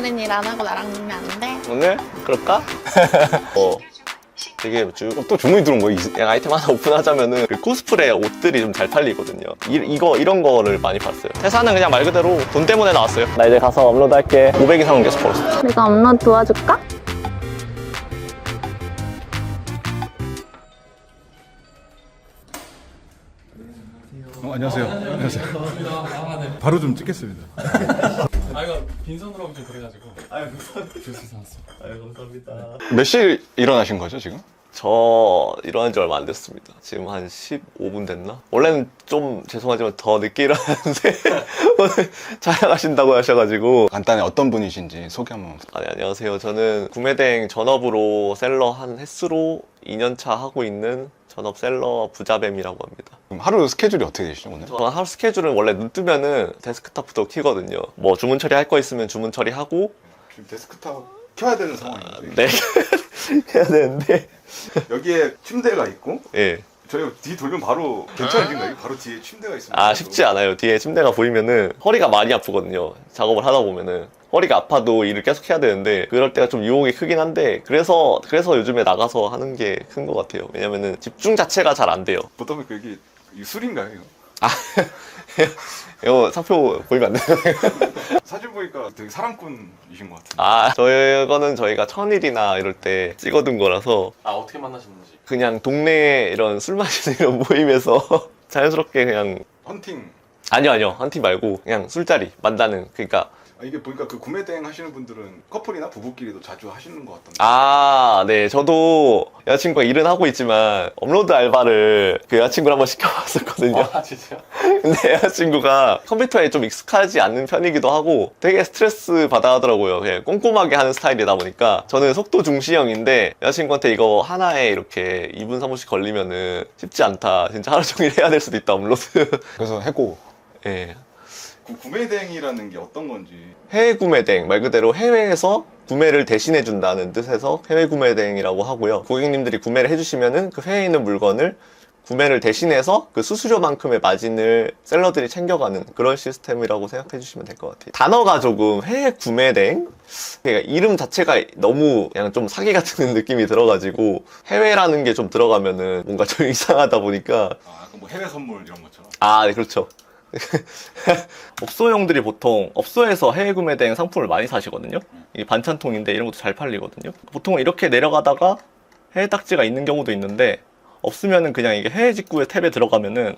오늘은 일 안 하고 나랑 놀면 안 돼? 오늘? 그럴까? 되게 또 주문이 들어온 거야. 그냥 아이템 하나 오픈하자면은 그 코스프레 옷들이 좀 잘 팔리거든요. 이런 거를 많이 봤어요. 회사는 그냥 말 그대로 돈 때문에 나왔어요. 나 이제 가서 업로드 할게. 500 이상은 계속 벌었어. 내가 업로드 도와줄까? 안녕하세요. 안녕하세요. 바로 좀 찍겠습니다. 이거 빈손으로 오기 좀 그래가지고. 주스 사왔어. 감사합니다. 몇 시에 일어나신 거죠, 지금? 저 일어난 지 얼마 안 됐습니다. 지금 한 15분 됐나? 원래는 좀 죄송하지만 더 늦게 일어났는데 오늘 촬영하신다고 하셔가지고. 간단히 어떤 분이신지 소개 한번. 네, 안녕하세요. 저는 구매대행 전업으로 셀러 한 횟수로 2년차 하고 있는 전업 셀러 부자뱀이라고 합니다. 그럼 하루 스케줄이 어떻게 되시죠, 오늘? 저 하루 스케줄은 원래 눈 뜨면은 데스크탑부터 키거든요. 뭐 주문 처리할 거 있으면 주문 처리하고. 지금 데스크탑 켜야 되는 상황이에요. 네. 해야 되는데. 여기에 침대가 있고, 예. 저희가 뒤 돌면 바로 괜찮으신가요? 바로 뒤에 침대가 있습니다. 아, 쉽지 않아요. 뒤에 침대가 보이면은 허리가 많이 아프거든요. 작업을 하다 보면은. 허리가 아파도 일을 계속 해야 되는데 그럴 때가 좀 유혹이 크긴 한데 그래서 요즘에 나가서 하는 게 큰 것 같아요. 왜냐면은 집중 자체가 잘 안 돼요. 보통 여기 술인가요, 이거? 아, 이거 상표 보이면 안 돼요? 사진 보니까 되게 사랑꾼이신 것 같은데. 아, 저거는 저희가 천일이나 이럴 때 찍어둔 거라서 어떻게 만나셨는지. 그냥 동네에 이런 술 마시는 이런 모임에서 자연스럽게 그냥. 헌팅. 아니요. 한 팀 말고 그냥 술자리 만나는. 그러니까 이게 보니까 그 구매 대행 하시는 분들은 커플이나 부부끼리도 자주 하시는 것 같던데. 아, 네. 저도 여자친구가 일은 하고 있지만 업로드 알바를 그 여자친구를 한번 시켜봤었거든요. 아, 진짜요? 근데 여자친구가 컴퓨터에 좀 익숙하지 않는 편이기도 하고 되게 스트레스 받아 하더라고요. 그냥 꼼꼼하게 하는 스타일이다 보니까. 저는 속도 중시형인데 여자친구한테 이거 하나에 이렇게 2분 3분씩 걸리면은 쉽지 않다. 진짜 하루 종일 해야 될 수도 있다, 업로드. 그래서 해고. 예. 그 구매 대행이라는 게 어떤 건지. 해외 구매 대행, 말 그대로 해외에서 구매를 대신해 준다는 뜻에서 해외 구매 대행이라고 하고요. 고객님들이 구매를 해주시면은 그 해외에 있는 물건을 구매를 대신해서 그 수수료만큼의 마진을 셀러들이 챙겨가는 그런 시스템이라고 생각해 주시면 될 것 같아요. 단어가 조금 해외 구매 대행? 그러니까 이름 자체가 너무 그냥 좀 사기 같은 느낌이 들어가지고 해외라는 게 좀 들어가면은 뭔가 좀 이상하다 보니까. 그럼 뭐 해외 선물 이런 것처럼. 아, 네, 그렇죠. 업소용들이 보통 업소에서 해외 구매 대행 상품을 많이 사시거든요. 이게 반찬통인데 이런 것도 잘 팔리거든요. 보통은 이렇게 내려가다가 해외 딱지가 있는 경우도 있는데 없으면은 그냥 이게 해외 직구의 탭에 들어가면은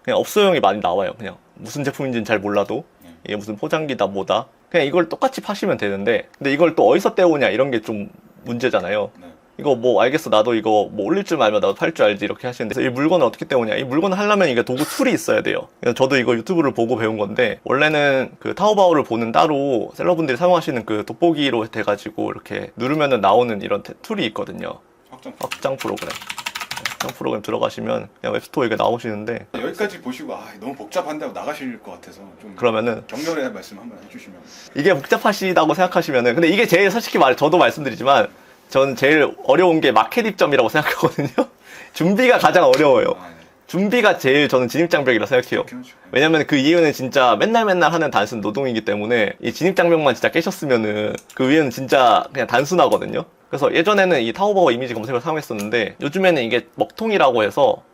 그냥 업소용이 많이 나와요. 그냥 무슨 제품인지는 잘 몰라도 이게 무슨 포장기다 뭐다 그냥 이걸 똑같이 파시면 되는데, 근데 이걸 또 어디서 떼오냐 이런 게 좀 문제잖아요. 이거 뭐 알겠어, 나도 이거 뭐 올릴 줄 알면 나도 팔 줄 알지 이렇게 하시는데 이 물건을 어떻게 떼오냐. 이 물건을 하려면 이게 도구 툴이 있어야 돼요. 그래서 저도 이거 유튜브를 보고 배운 건데 원래는 그 타오바오를 보는 따로 셀러분들이 사용하시는 그 돋보기로 돼가지고 이렇게 누르면은 나오는 이런 툴이 있거든요. 확장 프로그램. 확장 프로그램 들어가시면 그냥 웹스토어에 이게 나오시는데, 여기까지 보시고 너무 복잡한데 하고 나가실 것 같아서 좀 그러면은 격렬의 말씀 한번 해주시면. 이게 복잡하시다고 생각하시면은, 근데 이게 제일 솔직히 저도 말씀드리지만 저는 제일 어려운 게 마켓 입점이라고 생각하거든요. 준비가 가장 어려워요. 준비가 제일 저는 진입장벽이라 생각해요. 왜냐면 그 이유는 진짜 맨날 하는 단순 노동이기 때문에 이 진입장벽만 진짜 깨셨으면은 그 위에는 진짜 그냥 단순하거든요. 그래서 예전에는 이 타오바오 이미지 검색을 사용했었는데 요즘에는 이게 먹통이라고 해서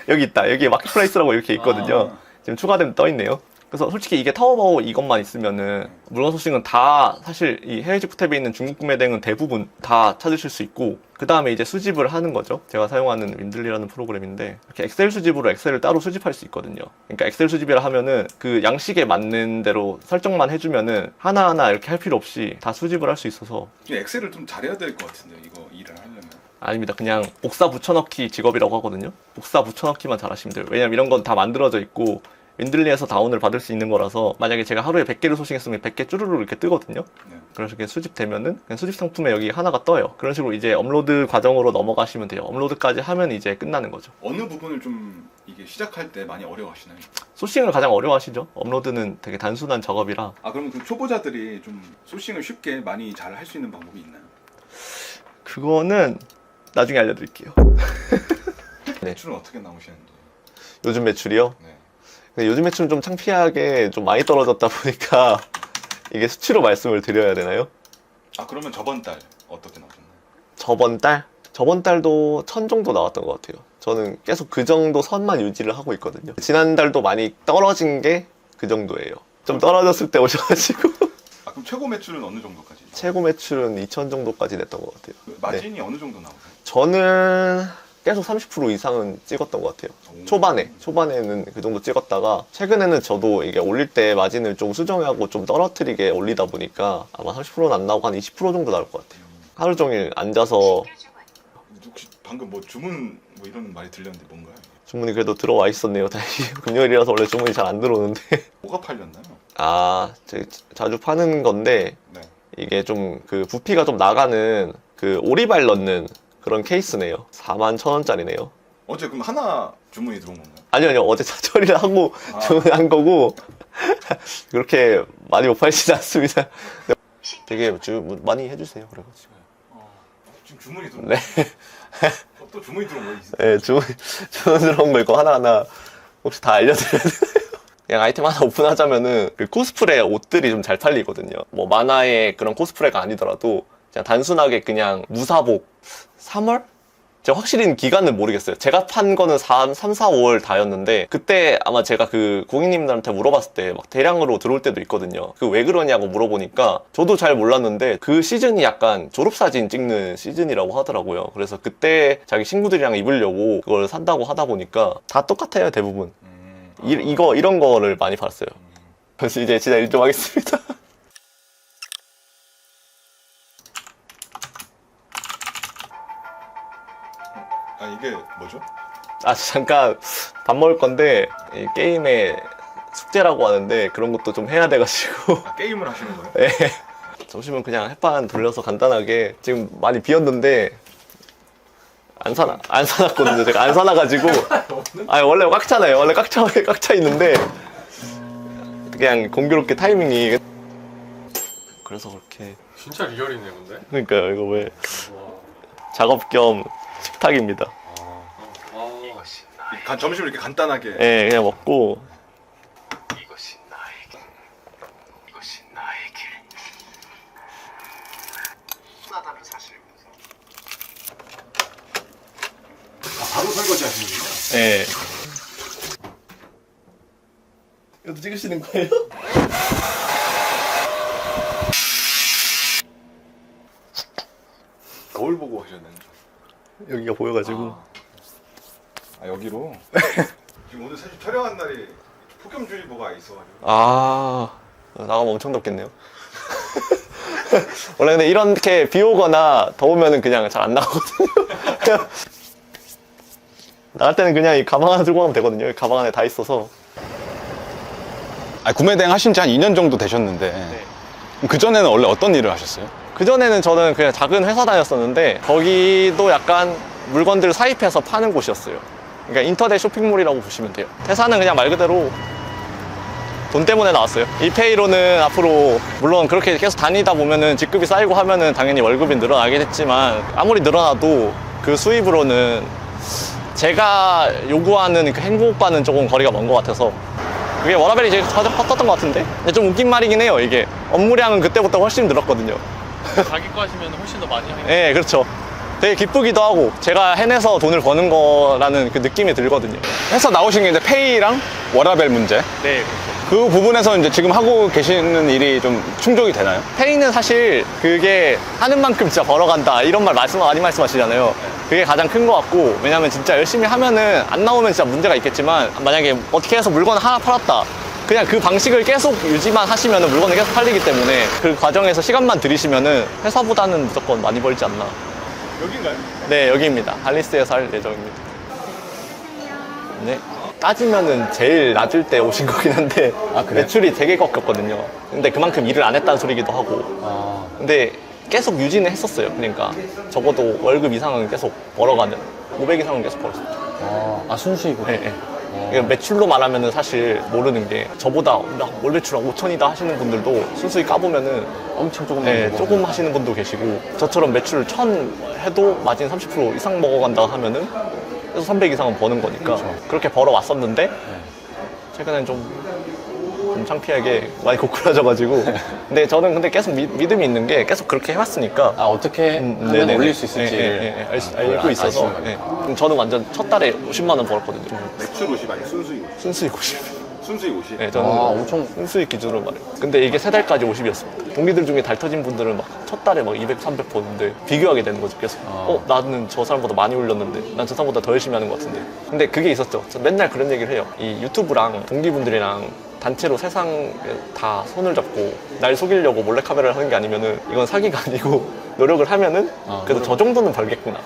여기 있다. 여기 마켓플레이스라고 이렇게 있거든요. 지금 추가되면 떠있네요. 그래서 솔직히 이게 타오바오 이것만 있으면은 물건 소싱은 다 사실 이 해외 직구 탭에 있는 중국 구매 대행은 대부분 다 찾으실 수 있고, 그 다음에 이제 수집을 하는 거죠. 제가 사용하는 윈들리라는 프로그램인데 이렇게 엑셀 수집으로 엑셀을 따로 수집할 수 있거든요. 그러니까 엑셀 수집이라 하면은 그 양식에 맞는 대로 설정만 해주면은 하나하나 이렇게 할 필요 없이 다 수집을 할 수 있어서. 엑셀을 좀 잘해야 될 것 같은데 이거 일을 하려면. 아닙니다. 그냥 복사 붙여넣기 직업이라고 하거든요. 복사 붙여넣기만 잘하시면 돼요. 왜냐면 이런 건 다 만들어져 있고 윈들리에서 다운을 받을 수 있는 거라서 만약에 제가 하루에 100개를 소싱했으면 100개 쭈루루 이렇게 뜨거든요. 그래서 이렇게 수집되면은 그냥 수집 상품에 여기 하나가 떠요. 그런 식으로 이제 업로드 과정으로 넘어가시면 돼요. 업로드까지 하면 이제 끝나는 거죠. 어느 부분을 좀 이게 시작할 때 많이 어려워하시나요? 소싱을 가장 어려워하시죠. 업로드는 되게 단순한 작업이라. 그러면 그 초보자들이 좀 소싱을 쉽게 많이 잘 할 수 있는 방법이 있나요? 그거는 나중에 알려드릴게요. 매출은 어떻게 나오시는지? 요즘 매출이요? 네. 요즘 매출은 좀 창피하게 좀 많이 떨어졌다 보니까 이게 수치로 말씀을 드려야 되나요? 아 그러면 저번 달 어떻게 나오셨나요? 저번 달? 저번 달도 1000 정도 나왔던 것 같아요. 저는 계속 그 정도 선만 유지를 하고 있거든요. 지난달도 많이 떨어진 게 그 정도예요. 좀 떨어졌을 때 오셔가지고 아 그럼 최고 매출은 어느 정도까지? 최고 매출은 2000 정도까지 냈던 것 같아요. 그 마진이 어느 정도 나오세요? 저는 계속 30% 이상은 찍었던 것 같아요. 초반에는 그 정도 찍었다가 최근에는 저도 이게 올릴 때 마진을 좀 수정하고 좀 떨어뜨리게 올리다 보니까 아마 30%는 안 나오고 한 20% 정도 나올 것 같아요. 하루 종일 앉아서 혹시 방금 뭐 주문 뭐 이런 말이 들렸는데 뭔가요? 주문이 그래도 들어와 있었네요. 다행히 금요일이라서 원래 주문이 잘 안 들어오는데 뭐가 팔렸나요? 제가 자주 파는 건데 네. 이게 좀 그 부피가 좀 나가는 그 오리발 넣는 그런 케이스네요. 41,000원짜리네요. 어제 그럼 하나 주문이 들어온 건가요? 아니요. 어제 처리를 하고 주문한 거고 그렇게 많이 못 팔지는 않습니다. 되게 많이 해주세요. 그래가지고. 지금 주문이 들어온 네. 거예요? 또 주문이 들어온 거예요? 네, 주문 들어온 거 있고 하나하나 혹시 다 알려드려야 되나요? 그냥 아이템 하나 오픈하자면은 그 코스프레 옷들이 좀 잘 팔리거든요. 뭐 만화의 그런 코스프레가 아니더라도 그냥 단순하게 그냥 무사복 3월? 제가 확실히 기간은 모르겠어요. 제가 판 거는 3, 4, 5월 다였는데 그때 아마 제가 그 고객님들한테 물어봤을 때 막 대량으로 들어올 때도 있거든요. 그 왜 그러냐고 물어보니까 저도 잘 몰랐는데 그 시즌이 약간 졸업사진 찍는 시즌이라고 하더라고요. 그래서 그때 자기 친구들이랑 입으려고 그걸 산다고 하다 보니까 다 똑같아요, 대부분. 이런 거를 많이 팔았어요. 그래서 이제 진짜 일 좀 하겠습니다. 아 이게 뭐죠? 잠깐 밥 먹을 건데 이 게임에 숙제라고 하는데 그런 것도 좀 해야 돼가지고 아 게임을 하시는 거예요? 네. 점심은 그냥 햇반 돌려서 간단하게 지금 많이 비었는데 안 사놨거든요. 제가 안 사놔가지고 원래 꽉 차나요. 원래 꽉 차 있는데 그냥 공교롭게 타이밍이 그래서 그렇게 진짜 리얼이네 근데. 그러니까요. 이거 왜 작업 겸 식탁입니다. 점심을 이렇게 간단하게. 네, 그냥 먹고. 이것이 나의 길. 이것이 나의 길. 하나다는 사실이면서. 바로 설거지 하시는군요. 네. 이것도 찍으시는 거예요? 거울 보고 하셨나요? 여기가 보여가지고. 여기로? 지금 오늘 사실 촬영한 날이 폭염주의보가 있어가지고. 나가면 엄청 덥겠네요. 원래 근데 이렇게 비 오거나 더우면은 그냥 잘 안 나가거든요. 나갈 때는 그냥 이 가방 하나 들고 가면 되거든요. 이 가방 안에 다 있어서. 구매 대행 하신 지 한 2년 정도 되셨는데 네. 그전에는 원래 어떤 일을 하셨어요? 그전에는 저는 그냥 작은 회사 다녔었는데 거기도 약간 물건들을 사입해서 파는 곳이었어요. 그러니까 인터넷 쇼핑몰이라고 보시면 돼요. 회사는 그냥 말 그대로 돈 때문에 나왔어요. 이페이로는 앞으로 물론 그렇게 계속 다니다 보면은 직급이 쌓이고 하면은 당연히 월급이 늘어나겠지만 아무리 늘어나도 그 수입으로는 제가 요구하는 그 행복과는 조금 거리가 먼 것 같아서 그게 워라벨이 제일 컸었던 것 같은데. 근데 좀 웃긴 말이긴 해요. 이게 업무량은 그때부터 훨씬 늘었거든요. 자기 거 하시면 훨씬 더 많이 하겠네요. 네, 그렇죠. 되게 기쁘기도 하고 제가 해내서 돈을 버는 거라는 그 느낌이 들거든요. 회사 나오신 게 이제 페이랑 워라벨 문제 네. 그 부분에서 이제 지금 하고 계시는 일이 좀 충족이 되나요? 페이는 사실 그게 하는 만큼 진짜 벌어간다 이런 말 많이 말씀하시잖아요. 그게 가장 큰 것 같고, 왜냐면 진짜 열심히 하면은 안 나오면 진짜 문제가 있겠지만 만약에 어떻게 해서 물건을 하나 팔았다, 그냥 그 방식을 계속 유지만 하시면은 물건이 계속 팔리기 때문에 그 과정에서 시간만 들이시면은 회사보다는 무조건 많이 벌지 않나. 여긴가요? 네, 여기입니다. 할리스에서 할 예정입니다. 네. 따지면은 제일 낮을 때 오신 거긴 한데 그래요? 매출이 되게 꺾였거든요. 근데 그만큼 일을 안 했다는 소리기도 하고. 근데 계속 유지는 했었어요. 그러니까 적어도 월급 이상은 계속 벌어가는, 500 이상은 계속 벌었어요. 순수익으로? 네, 네. 이게 매출로 말하면은 사실 모르는 게, 저보다 월 매출 5천이다 하시는 분들도 순수익 까보면은 엄청 조금 조금 하시는 분도 계시고, 저처럼 매출 1000 해도 마진 30% 이상 먹어간다 하면은 그래서 300 이상은 버는 거니까. 그렇게 벌어왔었는데 최근엔 좀 좀 창피하게 많이 고꾸라져가지고. 근데 저는 근데 계속 믿음이 있는 게 계속 그렇게 해왔으니까. 아, 어떻게 하면 네네네. 올릴 수 있을지 알고 있어서. 네. 저는 완전 첫 달에 50만 원 벌었거든요. 매출 50 아니 순수익 50. 순수익 50. 순수익 50. 네, 저는 엄청 순수익 기준으로 말해요. 근데 이게 3달까지 50이었습니다. 동기들 중에 달 터진 분들은 막 첫 달에 막 200, 300 버는데 비교하게 되는 거죠, 계속. 나는 저 사람보다 많이 올렸는데 난 저 사람보다 더 열심히 하는 것 같은데. 근데 그게 있었죠. 저 맨날 그런 얘기를 해요. 이 유튜브랑 동기분들이랑 단체로 세상에 다 손을 잡고 날 속이려고 몰래카메라를 하는 게 아니면은 이건 사기가 아니고 노력을 하면은 그래도 저 정도는 벌겠구나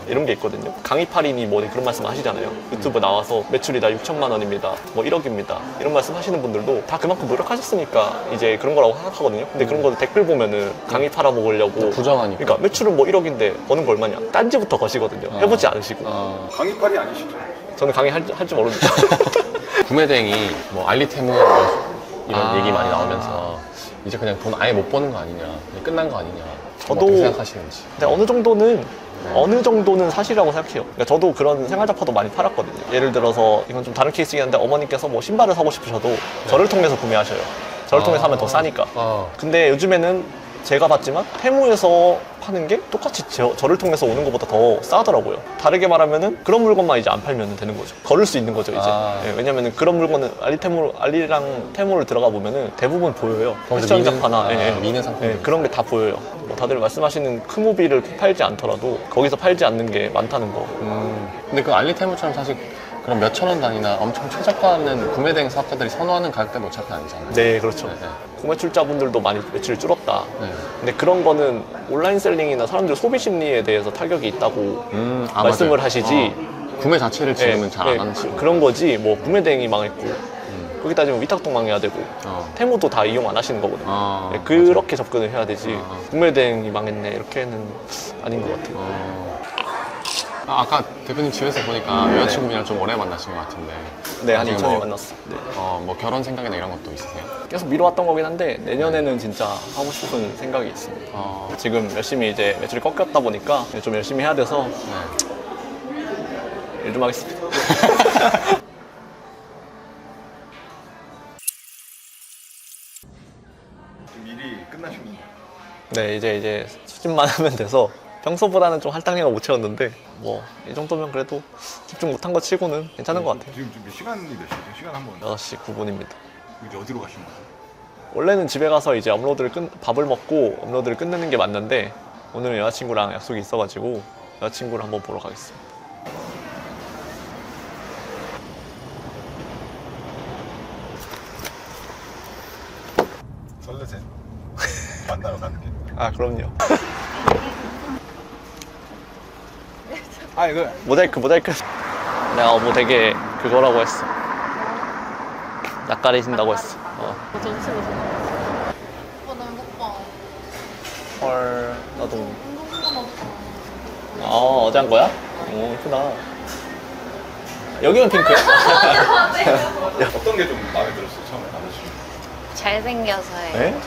이런 게 있거든요. 강의팔이니 뭐 그런 말씀 하시잖아요. 유튜브 나와서 매출이 다 6천만 원입니다 뭐 1억입니다 이런 말씀 하시는 분들도 다 그만큼 노력하셨으니까 이제 그런 거라고 생각하거든요. 근데 그런 거 댓글 보면은 강의 팔아먹으려고 부정하니까. 그러니까 매출은 뭐 1억인데 버는 거 얼마냐 딴지부터 거시거든요. 해보지 않으시고. 강의팔이 아니시죠? 저는 강의 할 줄 모릅니다. 구매대행이 뭐 알리테무 이런 얘기 많이 나오면서 이제 그냥 돈 아예 못 버는 거 아니냐, 그냥 끝난 거 아니냐. 저도 어떻게 생각하시는지. 근데 어느 정도는 사실이라고 생각해요. 그러니까 저도 그런 생활잡화도 많이 팔았거든요. 예를 들어서 이건 좀 다른 케이스긴 한데 어머니께서 뭐 신발을 사고 싶으셔도 저를 통해서 구매하셔요. 저를 통해서 하면 더 싸니까. 근데 요즘에는 제가 봤지만 테무에서 파는 게 똑같이 저를 통해서 오는 것보다 더 싸더라고요. 다르게 말하면은 그런 물건만 이제 안 팔면 되는 거죠. 걸을 수 있는 거죠, 이제. 예, 왜냐면은 그런 물건은 알리랑 테무를 들어가 보면은 대부분 보여요. 패션 잡화나 미는 상품들. 그런 게 다 보여요. 뭐 다들 말씀하시는 크모비를 팔지 않더라도 거기서 팔지 않는 게 많다는 거. 근데 그 알리테무처럼 사실 그런 몇천 원 단위나 엄청 최저가는 구매대행 사업자들이 선호하는 가격대는 어차피 아니잖아요. 네, 그렇죠. 네. 구매출자분들도 많이 매출이 줄었다. 네. 근데 그런 거는 온라인 셀링이나 사람들 소비 심리에 대해서 타격이 있다고 말씀을 맞아요. 하시지. 구매 자체를 지금은 잘 안 하는 식으로. 그런 거지. 뭐 구매 대행이 망했고 거기 따지면 위탁도 망해야 되고 테무도 다 이용 안 하시는 거거든요. 네, 그렇게 접근을 해야 되지. 구매 대행이 망했네 이렇게는 아닌 것 같아요. 아까 대표님 집에서 보니까 여자친구분이랑 좀 오래 만나신 것 같은데. 네, 한 아직 2천에 뭐, 만났어. 네. 뭐 결혼 생각이나 이런 것도 있으세요? 계속 미뤄왔던 거긴 한데 내년에는 진짜 하고 싶은 생각이 있습니다. 지금 열심히 이제 매출이 꺾였다 보니까 좀 열심히 해야 돼서 일 좀 하겠습니다. 지금 일이 끝나신 건가요? 네, 이제 수집만 하면 돼서 평소보다는 좀 할당량을 못 채웠는데 뭐 이 정도면 그래도 집중 못한 거 치고는 괜찮은 것 같아요. 지금 몇 시간이 몇 시죠? 시간 한 번. 6시 9분입니다. 이제 어디로 가시는 거예요? 원래는 집에 가서 이제 밥을 먹고 업로드를 끝내는 게 맞는데 오늘은 여자친구랑 약속이 있어가지고 여자친구를 한번 보러 가겠습니다. 설레세요? 만나러 가는 게. 아, 그럼요. 아 이거 모자이크. 내가 뭐 되게 그거라고 했어. 낯가리신다고 했어. 전치고 오빠 나 이거 봐. 헐, 나도. 운동권 없어. 어제 한 거야? 오, 예쁘다. 여기만 핑크야? 어떤 게 좀 마음에 들었어요 처음에 남자친구? 잘생겨서요. 네?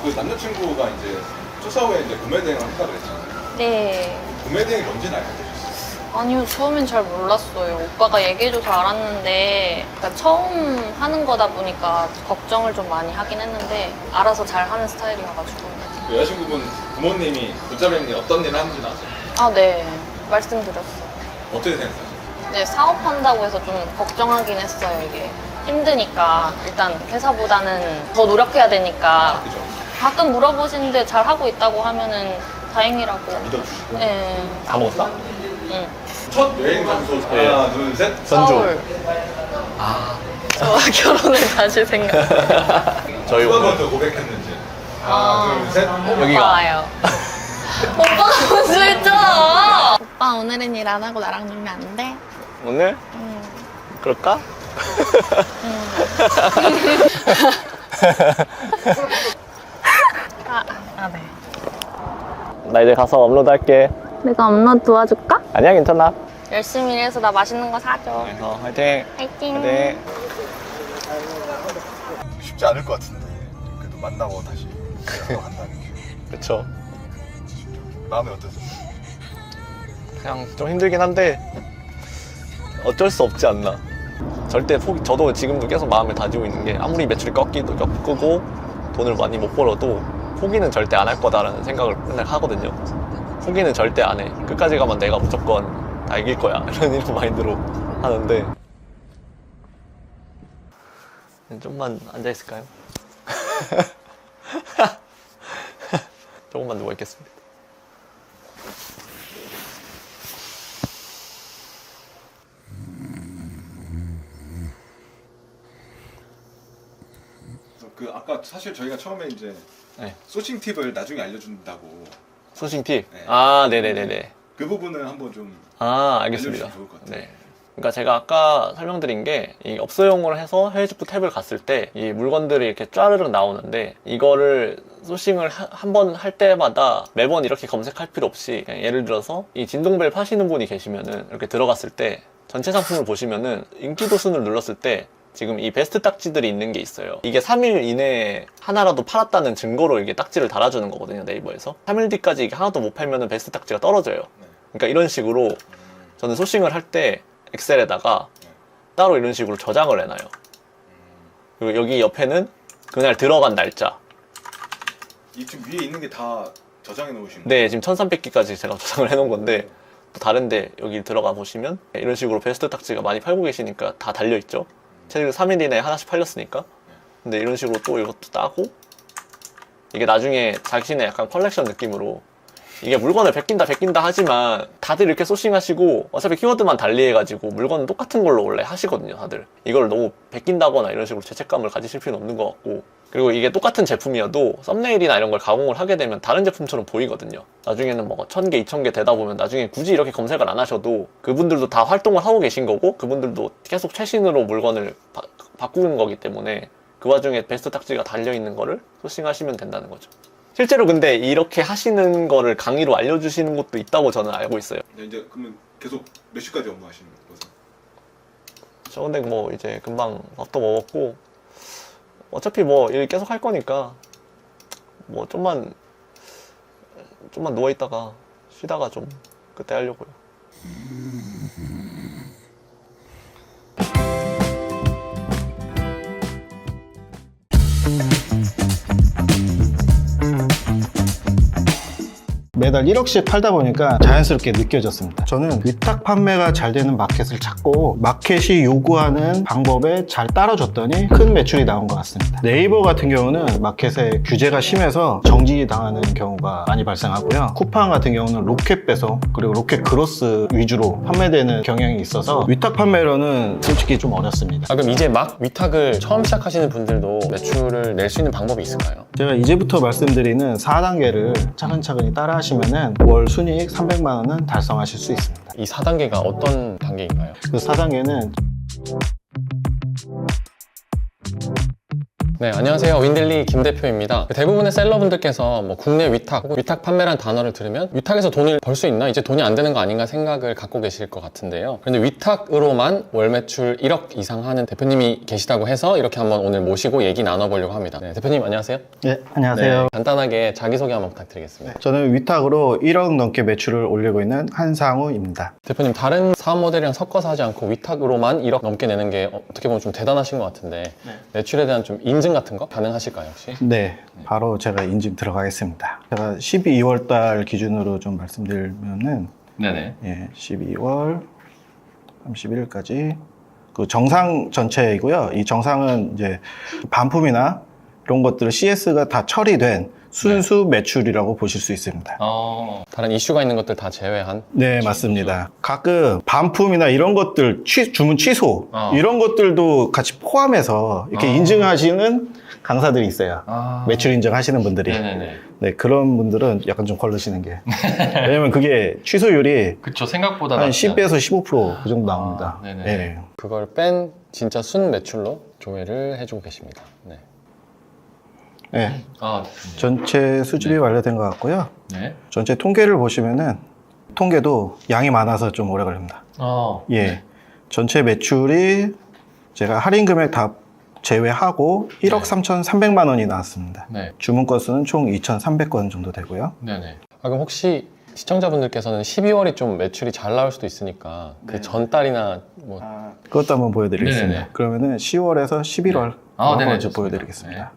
그 남자친구가 이제 투사 후에 이제 구매 대행을 한다 그랬잖아요. 네. 구매 대행이 뭔지는 알고 계셨어요? 아니요, 처음엔 잘 몰랐어요. 오빠가 얘기해줘서 알았는데, 그러니까 처음 하는 거다 보니까 걱정을 좀 많이 하긴 했는데, 알아서 잘 하는 스타일이어가지고. 그 여자친구분 부모님이 붙잡이님 어떤 일을 하는지 아세요? 아, 네. 말씀드렸어요. 어떻게 생각하세요? 네, 사업한다고 해서 좀 걱정하긴 했어요, 이게. 힘드니까. 일단 회사보다는 더 노력해야 되니까. 그죠? 가끔 물어보시는데 잘 하고 있다고 하면은 다행이라고. 믿어주시고. 네. 다 먹었어? 응. 첫 여행 장소 하나 둘 셋. 전주. 서울. 저 결혼을 다시 생각. 저희 누가 오늘 먼저 고백했는지. 하나 둘 셋. 여기가. 오빠요. 오빠가 먼저 했잖아. 오빠 오늘은 일 안 하고 나랑 놀면 안 돼? 오늘? 그럴까? 네. 나 이제 가서 업로드 할게. 내가 업로드 도와줄까? 아니야, 괜찮아. 열심히 일해서 나 맛있는 거 사줘. 그래서 화이팅. 화이팅. 네. 쉽지 않을 것 같은데 그래도 만나고 다시 간다는 게 그쵸. 마음이 어떠세요? 그냥 좀 힘들긴 한데 어쩔 수 없지 않나. 절대 저도 지금도 계속 마음을 다지고 있는 게 아무리 매출이 꺾고 돈을 많이 못 벌어도 포기는 절대 안 할 거다라는 생각을 맨날 하거든요. 포기는 절대 안 해. 끝까지 가면 내가 무조건 다 이길 거야. 이런 마인드로 하는데. 좀만 앉아있을까요? 조금만 누워있겠습니다. 그 아까 사실 저희가 처음에 이제 네. 소싱 팁을 나중에 알려준다고 소싱 팁? 네. 아, 네네네네. 그 부분을 한번 좀 아, 알겠습니다. 알려주시면 좋을 것 같아요. 네. 그러니까 제가 아까 설명드린 게 이 업소용으로 해서 해외직구 탭을 갔을 때 이 물건들이 이렇게 쫘르르 나오는데 이거를 소싱을 한 번 할 때마다 매번 이렇게 검색할 필요 없이 그냥 예를 들어서 이 진동벨 파시는 분이 계시면은 이렇게 들어갔을 때 전체 상품을 보시면은 인기도 순을 눌렀을 때 지금 이 베스트 딱지들이 있는 게 있어요. 이게 3일 이내에 하나라도 팔았다는 증거로 이게 딱지를 달아주는 거거든요, 네이버에서. 3일 뒤까지 이게 하나도 못 팔면은 베스트 딱지가 떨어져요. 그러니까 이런 식으로 저는 소싱을 할 때 엑셀에다가 따로 이런 식으로 저장을 해놔요. 그리고 여기 옆에는 그날 들어간 날짜. 이 지금 위에 있는 게 다 저장해 놓으신 거예요? 네, 지금 1300개까지 제가 저장을 해놓은 건데 또 다른데 여기 들어가 보시면 이런 식으로 베스트 딱지가 많이 팔고 계시니까 다 달려있죠. 최근 3일 이내에 하나씩 팔렸으니까. 근데 이런 식으로 또 이것도 따고 이게 나중에 자신의 약간 컬렉션 느낌으로 이게 물건을 베낀다 하지만 다들 이렇게 소싱하시고 어차피 키워드만 달리해가지고 물건은 똑같은 걸로 원래 하시거든요, 다들. 이걸 너무 베낀다거나 이런 식으로 죄책감을 가지실 필요는 없는 것 같고, 그리고 이게 똑같은 제품이어도 썸네일이나 이런 걸 가공을 하게 되면 다른 제품처럼 보이거든요. 나중에는 뭐 1000개, 2000개 되다 보면 나중에 굳이 이렇게 검색을 안 하셔도 그분들도 다 활동을 하고 계신 거고 그분들도 계속 최신으로 물건을 바꾸는 거기 때문에 그 와중에 베스트 딱지가 달려있는 거를 소싱하시면 된다는 거죠. 실제로 근데 이렇게 하시는 거를 강의로 알려주시는 곳도 있다고 저는 알고 있어요. 네, 이제 그러면 계속 몇 시까지 업무하시는 거세요? 저 근데 뭐 이제 금방 밥도 먹었고 어차피 뭐 일 계속 할 거니까 뭐 좀만 누워있다가 쉬다가 좀 그때 하려고요. 매달 1억씩 팔다 보니까 자연스럽게 느껴졌습니다. 저는 위탁 판매가 잘 되는 마켓을 찾고 마켓이 요구하는 방법에 잘 따라줬더니 큰 매출이 나온 것 같습니다. 네이버 같은 경우는 마켓에 규제가 심해서 정지당하는 경우가 많이 발생하고요. 쿠팡 같은 경우는 로켓 배송 그리고 로켓 그로스 위주로 판매되는 경향이 있어서 위탁 판매로는 솔직히 좀 어렵습니다. 아, 그럼 이제 막 위탁을 처음 시작하시는 분들도 매출을 낼 수 있는 방법이 있을까요? 제가 이제부터 말씀드리는 4단계를 차근차근히 따라 하시면은 월 순이익 300만 원은 달성하실 수 있습니다. 이 4단계가 어떤 단계인가요? 그 4단계는 네, 안녕하세요. 윈델리 김 대표입니다. 대부분의 셀러분들께서 뭐 국내 위탁, 혹은 위탁 판매라는 단어를 들으면 위탁에서 돈을 벌 수 있나? 이제 돈이 안 되는 거 아닌가 생각을 갖고 계실 것 같은데요. 그런데 위탁으로만 월 매출 1억 이상 하는 대표님이 계시다고 해서 이렇게 한번 오늘 모시고 얘기 나눠보려고 합니다. 네, 대표님 안녕하세요. 네, 안녕하세요. 네, 간단하게 자기소개 한번 부탁드리겠습니다. 저는 위탁으로 1억 넘게 매출을 올리고 있는 한상우입니다. 대표님 다른 사업 모델이랑 섞어서 하지 않고 위탁으로만 1억 넘게 내는 게 어떻게 보면 좀 대단하신 것 같은데 매출에 대한 좀 인증 같은 거 가능하실까요 혹시? 네, 바로 제가 인증 들어가겠습니다. 제가 12월 달 기준으로 좀 말씀드리면은 네네. 예, 12월 31일까지 그 정상 전체이고요. 이 정상은 이제 반품이나 이런 것들 CS가 다 처리된 순수 매출이라고 보실 수 있습니다. 다른 이슈가 있는 것들 다 제외한? 네, 맞습니다. 가끔 반품이나 이런 것들, 주문 취소, 이런 것들도 같이 포함해서 이렇게 인증하시는 강사들이 있어요. 매출 인증하시는 분들이. 네네네. 네, 그런 분들은 약간 좀 걸르시는 게. 왜냐면 그게 취소율이 그쵸, 생각보다 한 낮지 10에서 15% 그 정도 나옵니다. 네네. 네. 그걸 뺀 진짜 순 매출로 조회를 해주고 계십니다. 네. 네. 아, 전체 수집이 완료된 것 같고요. 네. 전체 통계를 보시면은 통계도 양이 많아서 좀 오래 걸립니다. 예. 전체 매출이 제가 할인 금액 다 제외하고 1억 3,300만 원이 나왔습니다. 네. 주문 건수는 총 2,300건 정도 되고요. 네네. 아, 그럼 혹시 시청자분들께서는 12월이 좀 매출이 잘 나올 수도 있으니까 그 전달이나 뭐 그것도 한번 보여드리겠습니다. 네네. 그러면은 10월에서 11월 네네, 먼저 좋습니다. 보여드리겠습니다.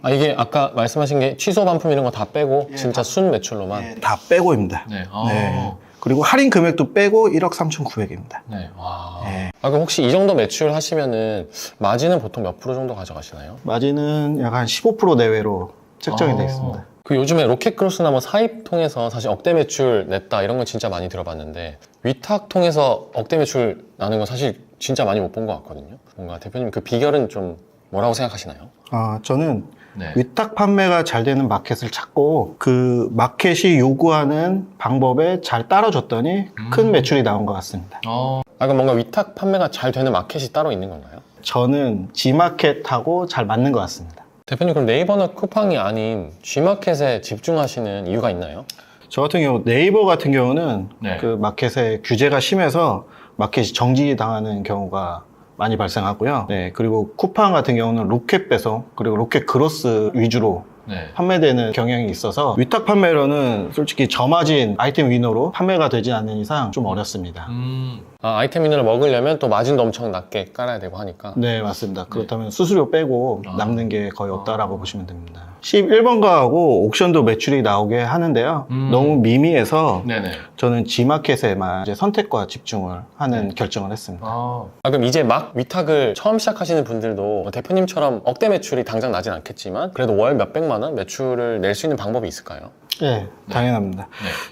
아, 이게 아까 말씀하신 게 취소 반품 이런 거 다 빼고 진짜 순 매출로만. 다 빼고입니다. 네. 네. 그리고 할인 금액도 빼고 1억 3,900입니다. 네. 와. 네. 아, 그럼 혹시 이 정도 매출 하시면은 마진은 보통 몇 프로 정도 가져가시나요? 마진은 약 한 15% 내외로 책정이 되어 있습니다. 그 요즘에 로켓크로스나 뭐 사입 통해서 사실 억대 매출 냈다 이런 건 진짜 많이 들어봤는데 위탁 통해서 억대 매출 나는 건 사실 진짜 많이 못 본 것 같거든요. 뭔가 대표님 그 비결은 좀 뭐라고 생각하시나요? 저는 네. 위탁 판매가 잘 되는 마켓을 찾고 그 마켓이 요구하는 방법에 잘 따라줬더니 큰 매출이 나온 것 같습니다. 아, 그럼 뭔가 위탁 판매가 잘 되는 마켓이 따로 있는 건가요? 저는 G마켓하고 잘 맞는 것 같습니다. 대표님 그럼 네이버나 쿠팡이 아닌 G마켓에 집중하시는 이유가 있나요? 저 같은 경우 네이버 같은 경우는 네. 그 마켓의 규제가 심해서 마켓이 정지당하는 경우가 많이 발생하고요. 네, 그리고 쿠팡 같은 경우는 로켓 배송 그리고 로켓 크로스 위주로 네. 판매되는 경향이 있어서 위탁 판매로는 솔직히 저마진 아이템 위너로 판매가 되지 않는 이상 좀 어렵습니다. 아, 아이템 인을 먹으려면 또 마진도 엄청 낮게 깔아야 되고 하니까. 네, 맞습니다. 그렇다면 수수료 빼고 남는 게 거의 없다라고 보시면 됩니다. 11번가하고 옥션도 매출이 나오게 하는데요. 너무 미미해서 네네. 저는 G마켓에만 이제 선택과 집중을 하는 결정을 했습니다. 아, 그럼 이제 막 위탁을 처음 시작하시는 분들도 뭐 대표님처럼 억대 매출이 당장 나진 않겠지만 그래도 월 몇백만 원 매출을 낼 수 있는 방법이 있을까요? 네, 당연합니다.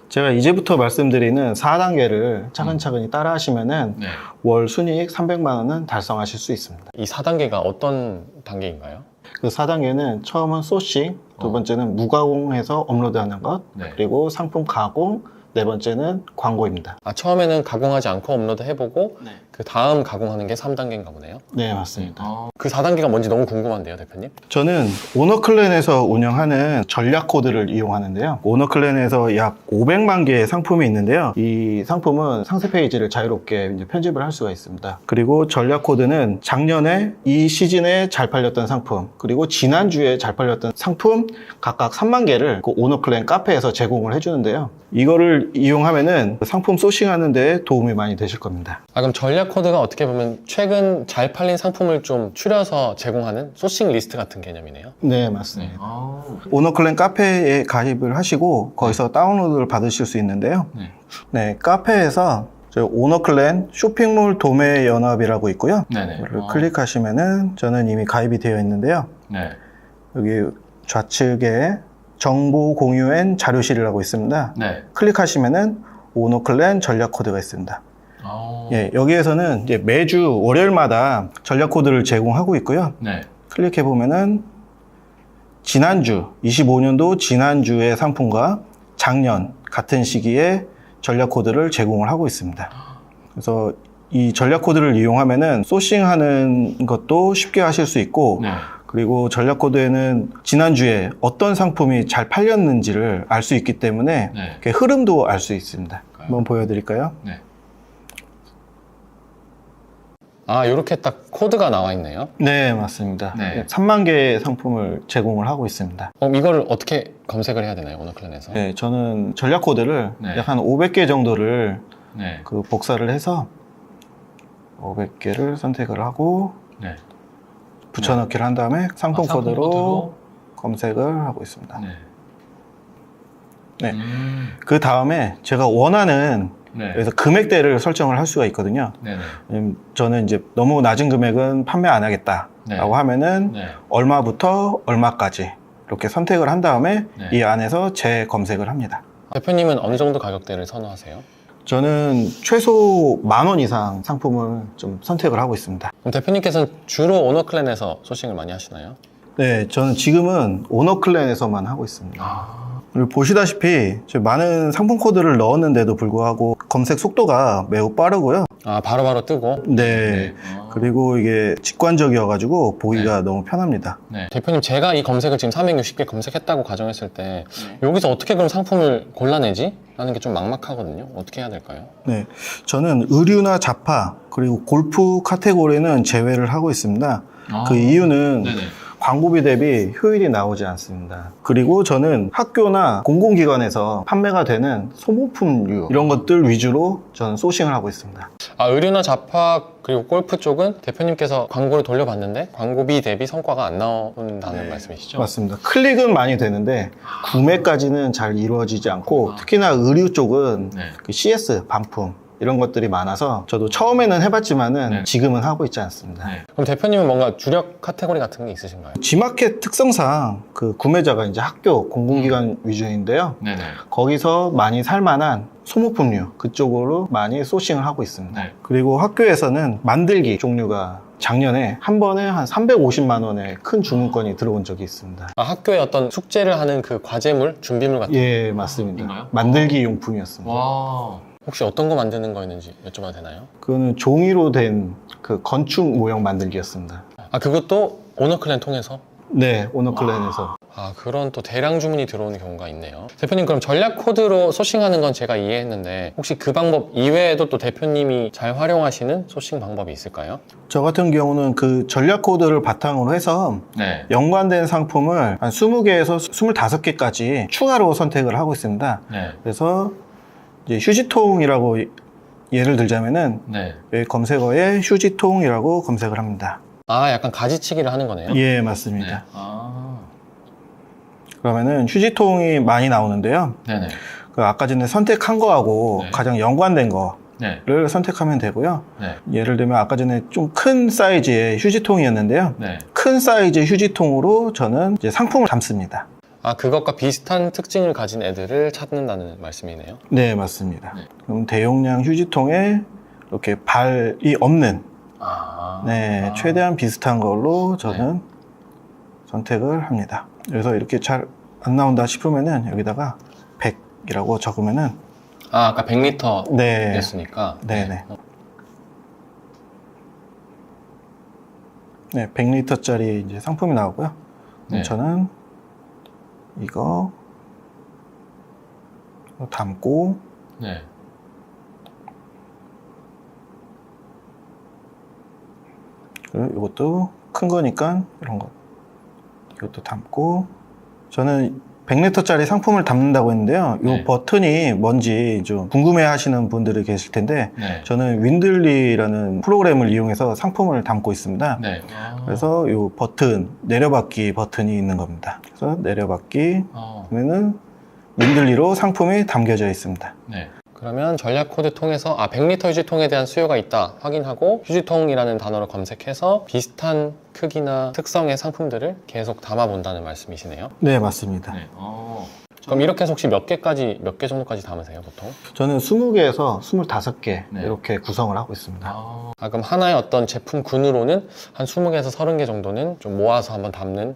제가 이제부터 말씀드리는 4단계를 차근차근히 따라 하시면은 월 순이익 300만 원은 달성하실 수 있습니다. 이 4단계가 어떤 단계인가요? 그 4단계는 처음은 소싱, 두 번째는 무가공해서 업로드하는 것, 그리고 상품 가공, 네 번째는 광고입니다. 아, 처음에는 가공하지 않고 업로드 해보고 그 다음 가공하는 게 3단계인가 보네요. 네, 맞습니다. 그 4단계가 뭔지 너무 궁금한데요, 대표님? 저는 오너클랜에서 운영하는 전략 코드를 이용하는데요. 오너클랜에서 약 500만 개의 상품이 있는데요. 이 상품은 상세 페이지를 자유롭게 이제 편집을 할 수가 있습니다. 그리고 전략 코드는 작년에 이 시즌에 잘 팔렸던 상품, 그리고 지난주에 잘 팔렸던 상품 각각 3만 개를 그 오너클랜 카페에서 제공을 해주는데요. 이거를 이용하면은 상품 소싱하는 데 도움이 많이 되실 겁니다. 아, 그럼 전략 코드가 어떻게 보면 최근 잘 팔린 상품을 좀 추려서 제공하는 소싱 리스트 같은 개념이네요. 네, 맞습니다. 오너클랜 카페에 가입을 하시고 거기서 다운로드를 받으실 수 있는데요. 네, 카페에서 저희 오너클랜 쇼핑몰 도매 연합이라고 있고요. 이거를 클릭하시면은 저는 이미 가입이 되어 있는데요. 여기 좌측에 정보 공유 앤 자료실이라고 있습니다. 클릭하시면은 오너클랜 전략 코드가 있습니다. 예, 여기에서는 이제 매주 월요일마다 전략 코드를 제공하고 있고요. 클릭해 보면은 지난주 25년도 지난주의 상품과 작년 같은 시기에 전략 코드를 제공을 하고 있습니다. 그래서 이 전략 코드를 이용하면은 소싱하는 것도 쉽게 하실 수 있고 그리고 전략 코드에는 지난주에 어떤 상품이 잘 팔렸는지를 알 수 있기 때문에 그 흐름도 알 수 있습니다. 한번 보여드릴까요? 아, 이렇게 딱 코드가 나와 있네요. 네, 맞습니다. 3만 개의 상품을 제공을 하고 있습니다. 이걸 어떻게 검색을 해야 되나요, 오너클랜에서? 네, 저는 전략 코드를 약 한 500개 정도를 그 복사를 해서 500개를 선택을 하고 붙여넣기를 한 다음에 상품 코드로 검색을 하고 있습니다. 그 다음에 제가 원하는 그래서 금액대를 설정을 할 수가 있거든요. 저는 이제 너무 낮은 금액은 판매 안 하겠다라고 하면은 얼마부터 얼마까지 이렇게 선택을 한 다음에 이 안에서 재검색을 합니다. 대표님은 어느 정도 가격대를 선호하세요? 저는 최소 10,000원 이상 상품을 좀 선택을 하고 있습니다. 그럼 대표님께서는 주로 오너클랜에서 소싱을 많이 하시나요? 네, 저는 지금은 오너클랜에서만 하고 있습니다. 그리고 보시다시피 많은 상품 코드를 넣었는데도 불구하고 검색 속도가 매우 빠르고요. 아, 바로바로 뜨고? 네. 그리고 이게 직관적이어가지고 보기가 너무 편합니다. 대표님, 제가 이 검색을 지금 360개 검색했다고 가정했을 때 여기서 어떻게 그럼 상품을 골라내지? 라는 게 좀 막막하거든요. 어떻게 해야 될까요? 네, 저는 의류나 잡화 그리고 골프 카테고리는 제외를 하고 있습니다. 그 이유는 광고비 대비 효율이 나오지 않습니다. 그리고 저는 학교나 공공기관에서 판매가 되는 소모품류 이런 것들 위주로 저는 소싱을 하고 있습니다. 아, 의류나 잡화 그리고 골프 쪽은 대표님께서 광고를 돌려봤는데 광고비 대비 성과가 안 나온다는 말씀이시죠? 맞습니다. 클릭은 많이 되는데 구매까지는 잘 이루어지지 않고 특히나 의류 쪽은 그 CS, 반품 이런 것들이 많아서 저도 처음에는 해봤지만은 지금은 하고 있지 않습니다. 그럼 대표님은 뭔가 주력 카테고리 같은 게 있으신가요? G마켓 특성상 그 구매자가 이제 학교, 공공기관 위주인데요. 네네. 거기서 많이 살만한 소모품류 그쪽으로 많이 소싱을 하고 있습니다. 네. 그리고 학교에서는 만들기 종류가 작년에 한 번에 한 350만 원의 큰 주문건이 들어온 적이 있습니다. 아, 학교에 어떤 숙제를 하는 그 과제물, 준비물 같은 예, 맞습니다. 인가요? 만들기 용품이었습니다. 와. 혹시 어떤 거 만드는 거였는지 여쭤봐도 되나요? 그거는 종이로 된 그 건축 모형 만들기였습니다. 아, 그것도 오너클랜 통해서? 네, 오너클랜에서. 아, 그런 또 대량 주문이 들어오는 경우가 있네요. 대표님, 그럼 전략 코드로 소싱하는 건 제가 이해했는데 혹시 그 방법 이외에도 또 대표님이 잘 활용하시는 소싱 방법이 있을까요? 저 같은 경우는 그 전략 코드를 바탕으로 해서 네. 연관된 상품을 한 20개에서 25개까지 추가로 선택을 하고 있습니다. 네. 그래서 이제 휴지통이라고 예를 들자면은 네. 여기 검색어에 휴지통이라고 검색을 합니다. 아, 약간 가지치기를 하는 거네요? 예, 맞습니다. 네. 아. 그러면은 휴지통이 많이 나오는데요. 네네. 그 아까 전에 선택한 거하고 네. 가장 연관된 거를 네. 선택하면 되고요. 네. 예를 들면 아까 전에 좀 큰 사이즈의 휴지통이었는데요. 네. 큰 사이즈 휴지통으로 저는 이제 상품을 담습니다. 아, 그것과 비슷한 특징을 가진 애들을 찾는다는 말씀이네요. 네, 맞습니다. 네. 그럼 대용량 휴지통에 이렇게 발이 없는 아. 네, 최대한 비슷한 걸로 저는 선택을 합니다. 그래서 이렇게 잘 안 나온다 싶으면은 여기다가 100이라고 적으면은 아, 아까 100리터 네, 였으니까. 네네. 네, 100리터짜리 이제 상품이 나오고요. 네. 저는 이거 담고 네. 그리고 이것도 큰 거니까 이런 거 이것도 담고 저는 100리터짜리 상품을 담는다고 했는데요. 이 네. 버튼이 뭔지 좀 궁금해 하시는 분들이 계실 텐데 네. 저는 윈들리라는 프로그램을 이용해서 상품을 담고 있습니다. 네. 그래서 이 버튼, 내려받기 버튼이 있는 겁니다. 그래서 내려받기 그러면은 윈들리로 상품이 담겨져 있습니다. 네. 그러면 전략 코드 통해서 100리터 휴지통에 대한 수요가 있다 확인하고 휴지통이라는 단어를 검색해서 비슷한 크기나 특성의 상품들을 계속 담아본다는 말씀이시네요. 네, 맞습니다. 네. 그럼 이렇게 해서 혹시 몇 개 정도까지 담으세요, 보통? 저는 20개에서 25개 네. 이렇게 구성을 하고 있습니다. 아, 그럼 하나의 어떤 제품군으로는 한 20개에서 30개 정도는 좀 모아서 한번 담는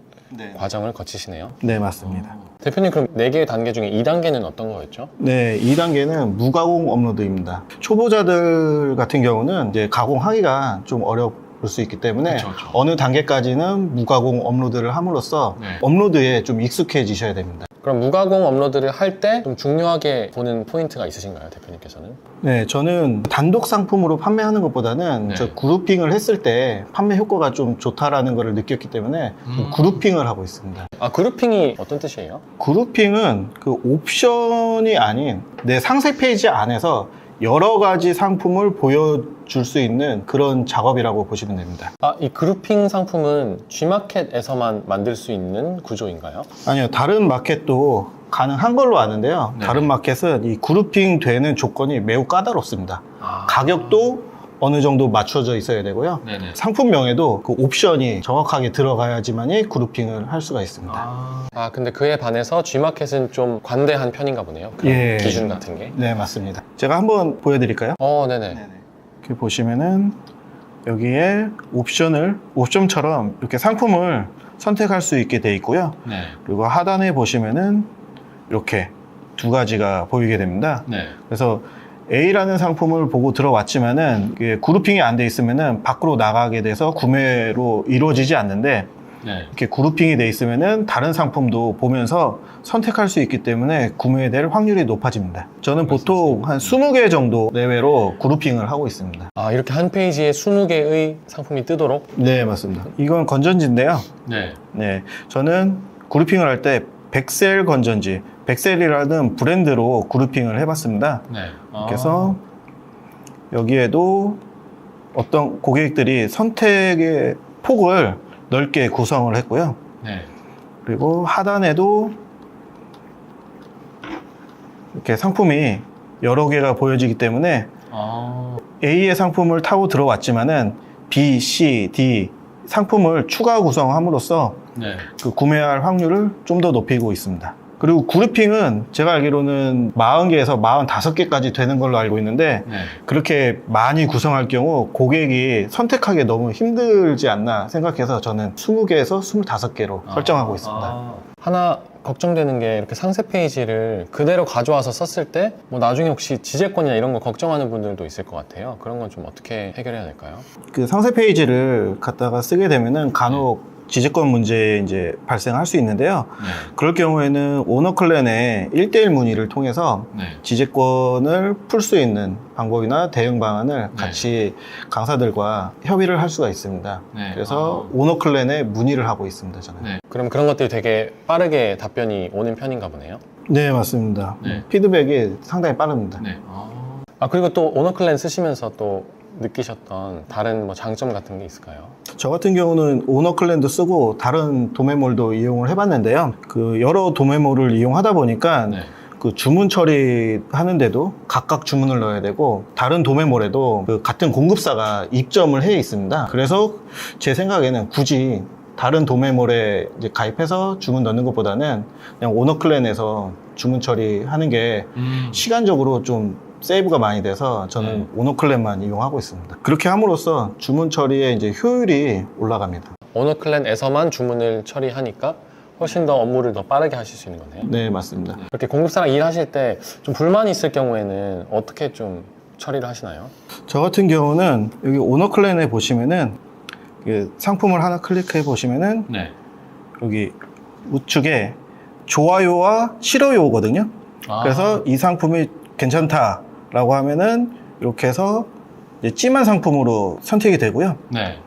과정을 거치시네요. 네, 맞습니다. 대표님, 그럼 4개의 단계 중에 2단계는 어떤 거였죠? 네, 2단계는 무가공 업로드입니다. 초보자들 같은 경우는 이제 가공하기가 좀 어려울 수 있기 때문에 그쵸. 어느 단계까지는 무가공 업로드를 함으로써 업로드에 좀 익숙해지셔야 됩니다. 그럼 무가공 업로드를 할 때 좀 중요하게 보는 포인트가 있으신가요, 대표님께서는? 네, 저는 단독 상품으로 판매하는 것보다는 저 그룹핑을 했을 때 판매 효과가 좀 좋다라는 걸 느꼈기 때문에 그룹핑을 하고 있습니다. 아, 그룹핑이 어떤 뜻이에요? 그룹핑은 그 옵션이 아닌 내 상세 페이지 안에서 여러 가지 상품을 보여줄 수 있는 그런 작업이라고 보시면 됩니다. 아, 이 그룹핑 상품은 G마켓에서만 만들 수 있는 구조인가요? 아니요, 다른 마켓도 가능한 걸로 아는데요. 다른 마켓은 이 그룹핑 되는 조건이 매우 까다롭습니다. 가격도 어느 정도 맞춰져 있어야 되고요. 상품명에도 그 옵션이 정확하게 들어가야지만이 그룹핑을 할 수가 있습니다. 아, 근데 그에 반해서 G마켓은 좀 관대한 편인가 보네요. 그런 예. 기준 같은 게. 네, 맞습니다. 제가 한번 보여드릴까요? 네네. 이렇게 보시면은 여기에 옵션처럼 이렇게 상품을 선택할 수 있게 돼 있고요. 네. 그리고 하단에 보시면은 이렇게 두 가지가 보이게 됩니다. 네. 그래서 A라는 상품을 보고 들어왔지만은 이게 그룹핑이 안 돼 있으면은 밖으로 나가게 돼서 구매로 이루어지지 않는데 네. 이렇게 그룹핑이 돼 있으면은 다른 상품도 보면서 선택할 수 있기 때문에 구매될 확률이 높아집니다. 저는 보통 한 20개 정도 내외로 그룹핑을 하고 있습니다. 아, 이렇게 한 페이지에 20개의 상품이 뜨도록? 네, 맞습니다. 이건 건전지인데요. 네. 네, 저는 그룹핑을 할 때 백셀 건전지, 백셀이라는 브랜드로 그룹핑을 해봤습니다. 네. 그래서 여기에도 어떤 고객들이 선택의 폭을 넓게 구성을 했고요. 네. 그리고 하단에도 이렇게 상품이 여러 개가 보여지기 때문에 A의 상품을 타고 들어왔지만은 B, C, D 상품을 추가 구성함으로써 네. 그 구매할 확률을 좀 더 높이고 있습니다. 그리고 그룹핑은 제가 알기로는 40개에서 45개까지 되는 걸로 알고 있는데 네. 그렇게 많이 구성할 경우 고객이 선택하기 너무 힘들지 않나 생각해서 저는 20개에서 25개로 설정하고 있습니다. 하나 걱정되는 게 이렇게 상세 페이지를 그대로 가져와서 썼을 때 뭐 나중에 혹시 지재권이나 이런 거 걱정하는 분들도 있을 것 같아요. 그런 건 좀 어떻게 해결해야 될까요? 그 상세 페이지를 갖다가 쓰게 되면은 간혹 지재권 문제 이제 발생할 수 있는데요. 네. 그럴 경우에는 오너 클랜의 1대1 문의를 통해서 네. 지재권을 풀 수 있는 방법이나 대응 방안을 같이 강사들과 협의를 할 수가 있습니다. 네. 그래서 오너 클랜에 문의를 하고 있습니다, 저는. 네. 그럼 그런 것들이 되게 빠르게 답변이 오는 편인가 보네요. 네, 맞습니다. 네. 피드백이 상당히 빠릅니다. 네. 아, 그리고 또 오너 클랜 쓰시면서 또 느끼셨던 다른 뭐 장점 같은 게 있을까요? 저 같은 경우는 오너 클랜도 쓰고 다른 도메몰도 이용을 해봤는데요. 그 여러 도메몰을 이용하다 보니까 네. 그 주문 처리하는데도 각각 주문을 넣어야 되고 다른 도메몰에도 그 같은 공급사가 입점을 해 있습니다. 그래서 제 생각에는 굳이 다른 도메몰에 이제 가입해서 주문 넣는 것보다는 그냥 오너 클랜에서 주문 처리하는 게 시간적으로 좀 세이브가 많이 돼서 저는 오너 클랜만 이용하고 있습니다. 그렇게 함으로써 주문 처리의 이제 효율이 올라갑니다. 오너 클랜에서만 주문을 처리하니까 훨씬 더 업무를 더 빠르게 하실 수 있는 거네요. 네, 맞습니다. 이렇게 공급사랑 일하실 때 좀 불만이 있을 경우에는 어떻게 좀 처리를 하시나요? 저 같은 경우는 여기 오너 클랜에 보시면은 상품을 하나 클릭해 보시면은 네. 여기 우측에 좋아요와 싫어요거든요. 그래서 이 상품이 괜찮다라고 하면은 이렇게 해서 이제 찜한 상품으로 선택이 되고요. 네.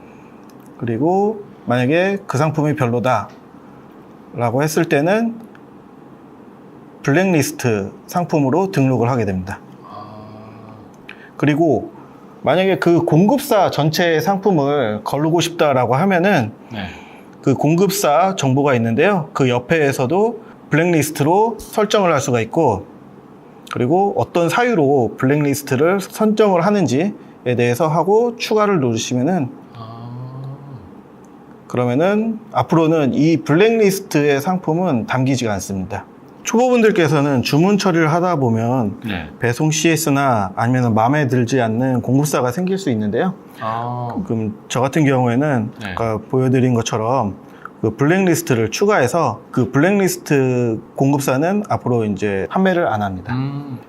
그리고 만약에 그 상품이 별로다 라고 했을 때는 블랙리스트 상품으로 등록을 하게 됩니다. 그리고 만약에 그 공급사 전체의 상품을 거르고 싶다라고 하면은 네. 그 공급사 정보가 있는데요. 그 옆에서도 블랙리스트로 설정을 할 수가 있고 그리고 어떤 사유로 블랙리스트를 선정을 하는지에 대해서 하고 추가를 누르시면은 그러면은 앞으로는 이 블랙리스트의 상품은 담기지가 않습니다. 초보분들께서는 주문 처리를 하다 보면 네. 배송 CS나 아니면 마음에 들지 않는 공급사가 생길 수 있는데요. 그럼 저 같은 경우에는 네. 아까 보여드린 것처럼 그 블랙리스트를 추가해서 그 블랙리스트 공급사는 앞으로 이제 판매를 안 합니다.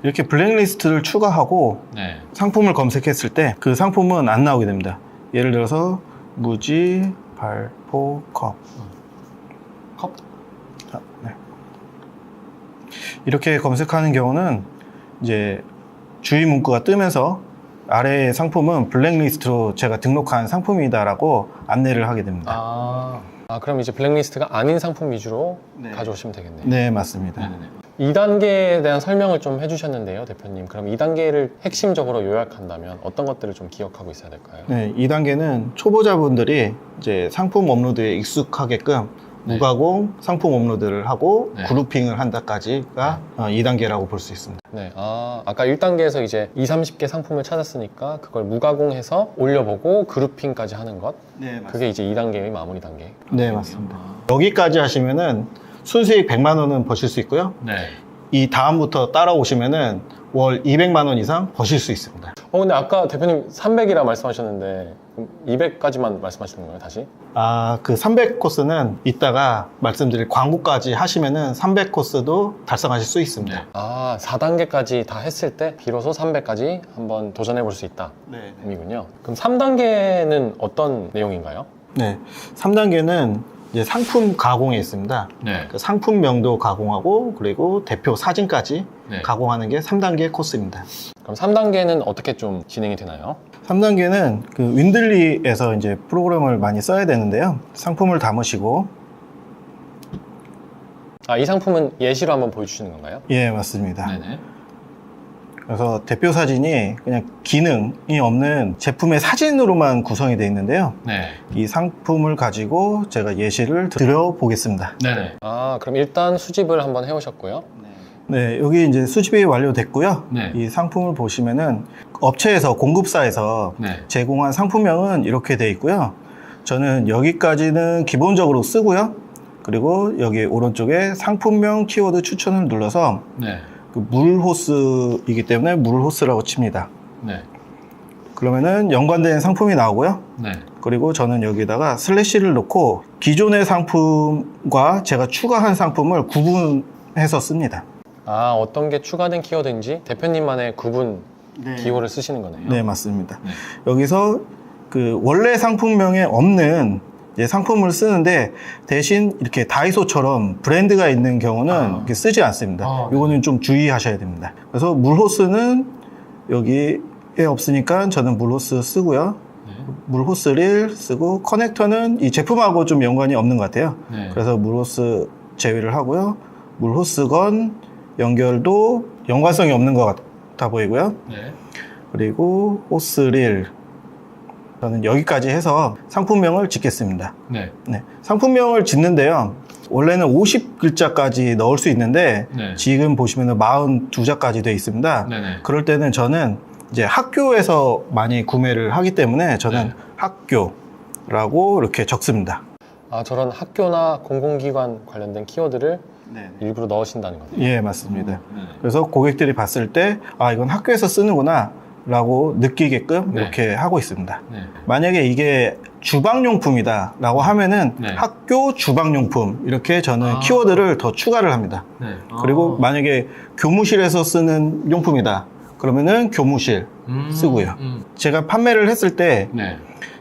이렇게 블랙리스트를 추가하고 네. 상품을 상품을 검색했을 때 그 상품은 안 나오게 됩니다. 예를 들어서 무지 발포 컵. 컵? 자, 네. 이렇게 검색하는 경우는 이제 주의 문구가 뜨면서 아래의 상품은 블랙리스트로 제가 등록한 상품이다라고 안내를 하게 됩니다. 그럼 이제 블랙리스트가 아닌 상품 위주로 네. 가져오시면 되겠네요. 네, 맞습니다. 2단계에 대한 설명을 좀 해주셨는데요, 대표님. 그럼 2단계를 핵심적으로 요약한다면 어떤 것들을 좀 기억하고 있어야 될까요? 네, 2단계는 초보자분들이 이제 상품 업로드에 익숙하게끔 무가공 상품 업로드를 하고 네. 그룹핑을 한다까지가 2단계라고 볼 수 있습니다. 네. 아까 1단계에서 이제 30개 상품을 찾았으니까 그걸 무가공해서 올려보고 그룹핑까지 하는 것. 네, 맞습니다. 그게 이제 2단계의 마무리 단계. 네, 맞습니다. 여기까지 하시면은 순수익 100만 원은 버실 수 있고요. 네. 이 다음부터 따라오시면은 월 200만 원 이상 버실 수 있습니다. 근데 아까 대표님 300이라 말씀하셨는데 200까지만 말씀하시는 거예요, 다시? 그 300 코스는 이따가 말씀드릴 광고까지 하시면은 300 코스도 달성하실 수 있습니다. 4단계까지 다 했을 때 비로소 300까지 한번 도전해 볼 수 있다. 네. 의미군요. 그럼 3단계는 어떤 내용인가요? 네. 3단계는 이제 상품 가공에 있습니다. 네. 그 상품명도 가공하고 그리고 대표 사진까지 네. 가공하는 게 3단계 코스입니다. 그럼 3단계는 어떻게 좀 진행이 되나요? 3단계는 그 윈들리에서 이제 프로그램을 많이 써야 되는데요. 상품을 담으시고, 아, 이 상품은 예시로 한번 보여주시는 건가요? 예, 맞습니다. 네네. 그래서 대표 사진이 그냥 기능이 없는 제품의 사진으로만 구성이 되어 있는데요. 네. 이 상품을 가지고 제가 예시를 드려보겠습니다. 네네. 아, 그럼 일단 수집을 한번 해오셨고요. 네, 여기 이제 수집이 완료됐고요. 네. 이 상품을 보시면은 업체에서 공급사에서 네. 제공한 상품명은 이렇게 되어 있고요. 저는 여기까지는 기본적으로 쓰고요. 그리고 여기 오른쪽에 상품명 키워드 추천을 눌러서 네. 그 물 호스이기 때문에 물 호스라고 칩니다. 네. 그러면은 연관된 상품이 나오고요. 네. 그리고 저는 여기다가 슬래시를 놓고 기존의 상품과 제가 추가한 상품을 구분해서 씁니다. 아, 어떤 게 추가된 키워드인지 대표님만의 구분 기호를 쓰시는 거네요. 네, 맞습니다. 네. 여기서 그 원래 상품명에 없는 이제 상품을 쓰는데 대신 이렇게 다이소처럼 브랜드가 있는 경우는 이렇게 쓰지 않습니다. 이거는 좀 주의하셔야 됩니다. 그래서 물호스는 여기에 없으니까 저는 물호스 쓰고요. 물호스를 쓰고 커넥터는 이 제품하고 좀 연관이 없는 것 같아요. 네. 그래서 물호스 제외를 하고요. 물호스건 연결도 연관성이 없는 것 같아 보이고요. 네. 그리고 호스릴 저는 여기까지 해서 상품명을 짓겠습니다. 네. 네, 상품명을 짓는데요. 원래는 50글자까지 넣을 수 있는데 네. 지금 보시면 42자까지 되어 있습니다. 네네. 그럴 때는 저는 이제 학교에서 많이 구매를 하기 때문에 저는 네. 학교라고 이렇게 적습니다. 아, 저런 학교나 공공기관 관련된 키워드를 일부러 넣으신다는 거네요. 예, 맞습니다. 네네. 그래서 고객들이 봤을 때 아, 이건 학교에서 쓰는구나 라고 느끼게끔 네. 이렇게 하고 있습니다. 네. 만약에 이게 주방용품이다 라고 하면은 네. 학교 주방용품 이렇게 저는 키워드를 더 추가를 합니다. 네. 그리고 만약에 교무실에서 쓰는 용품이다 그러면은 교무실 쓰고요. 제가 판매를 했을 때 네.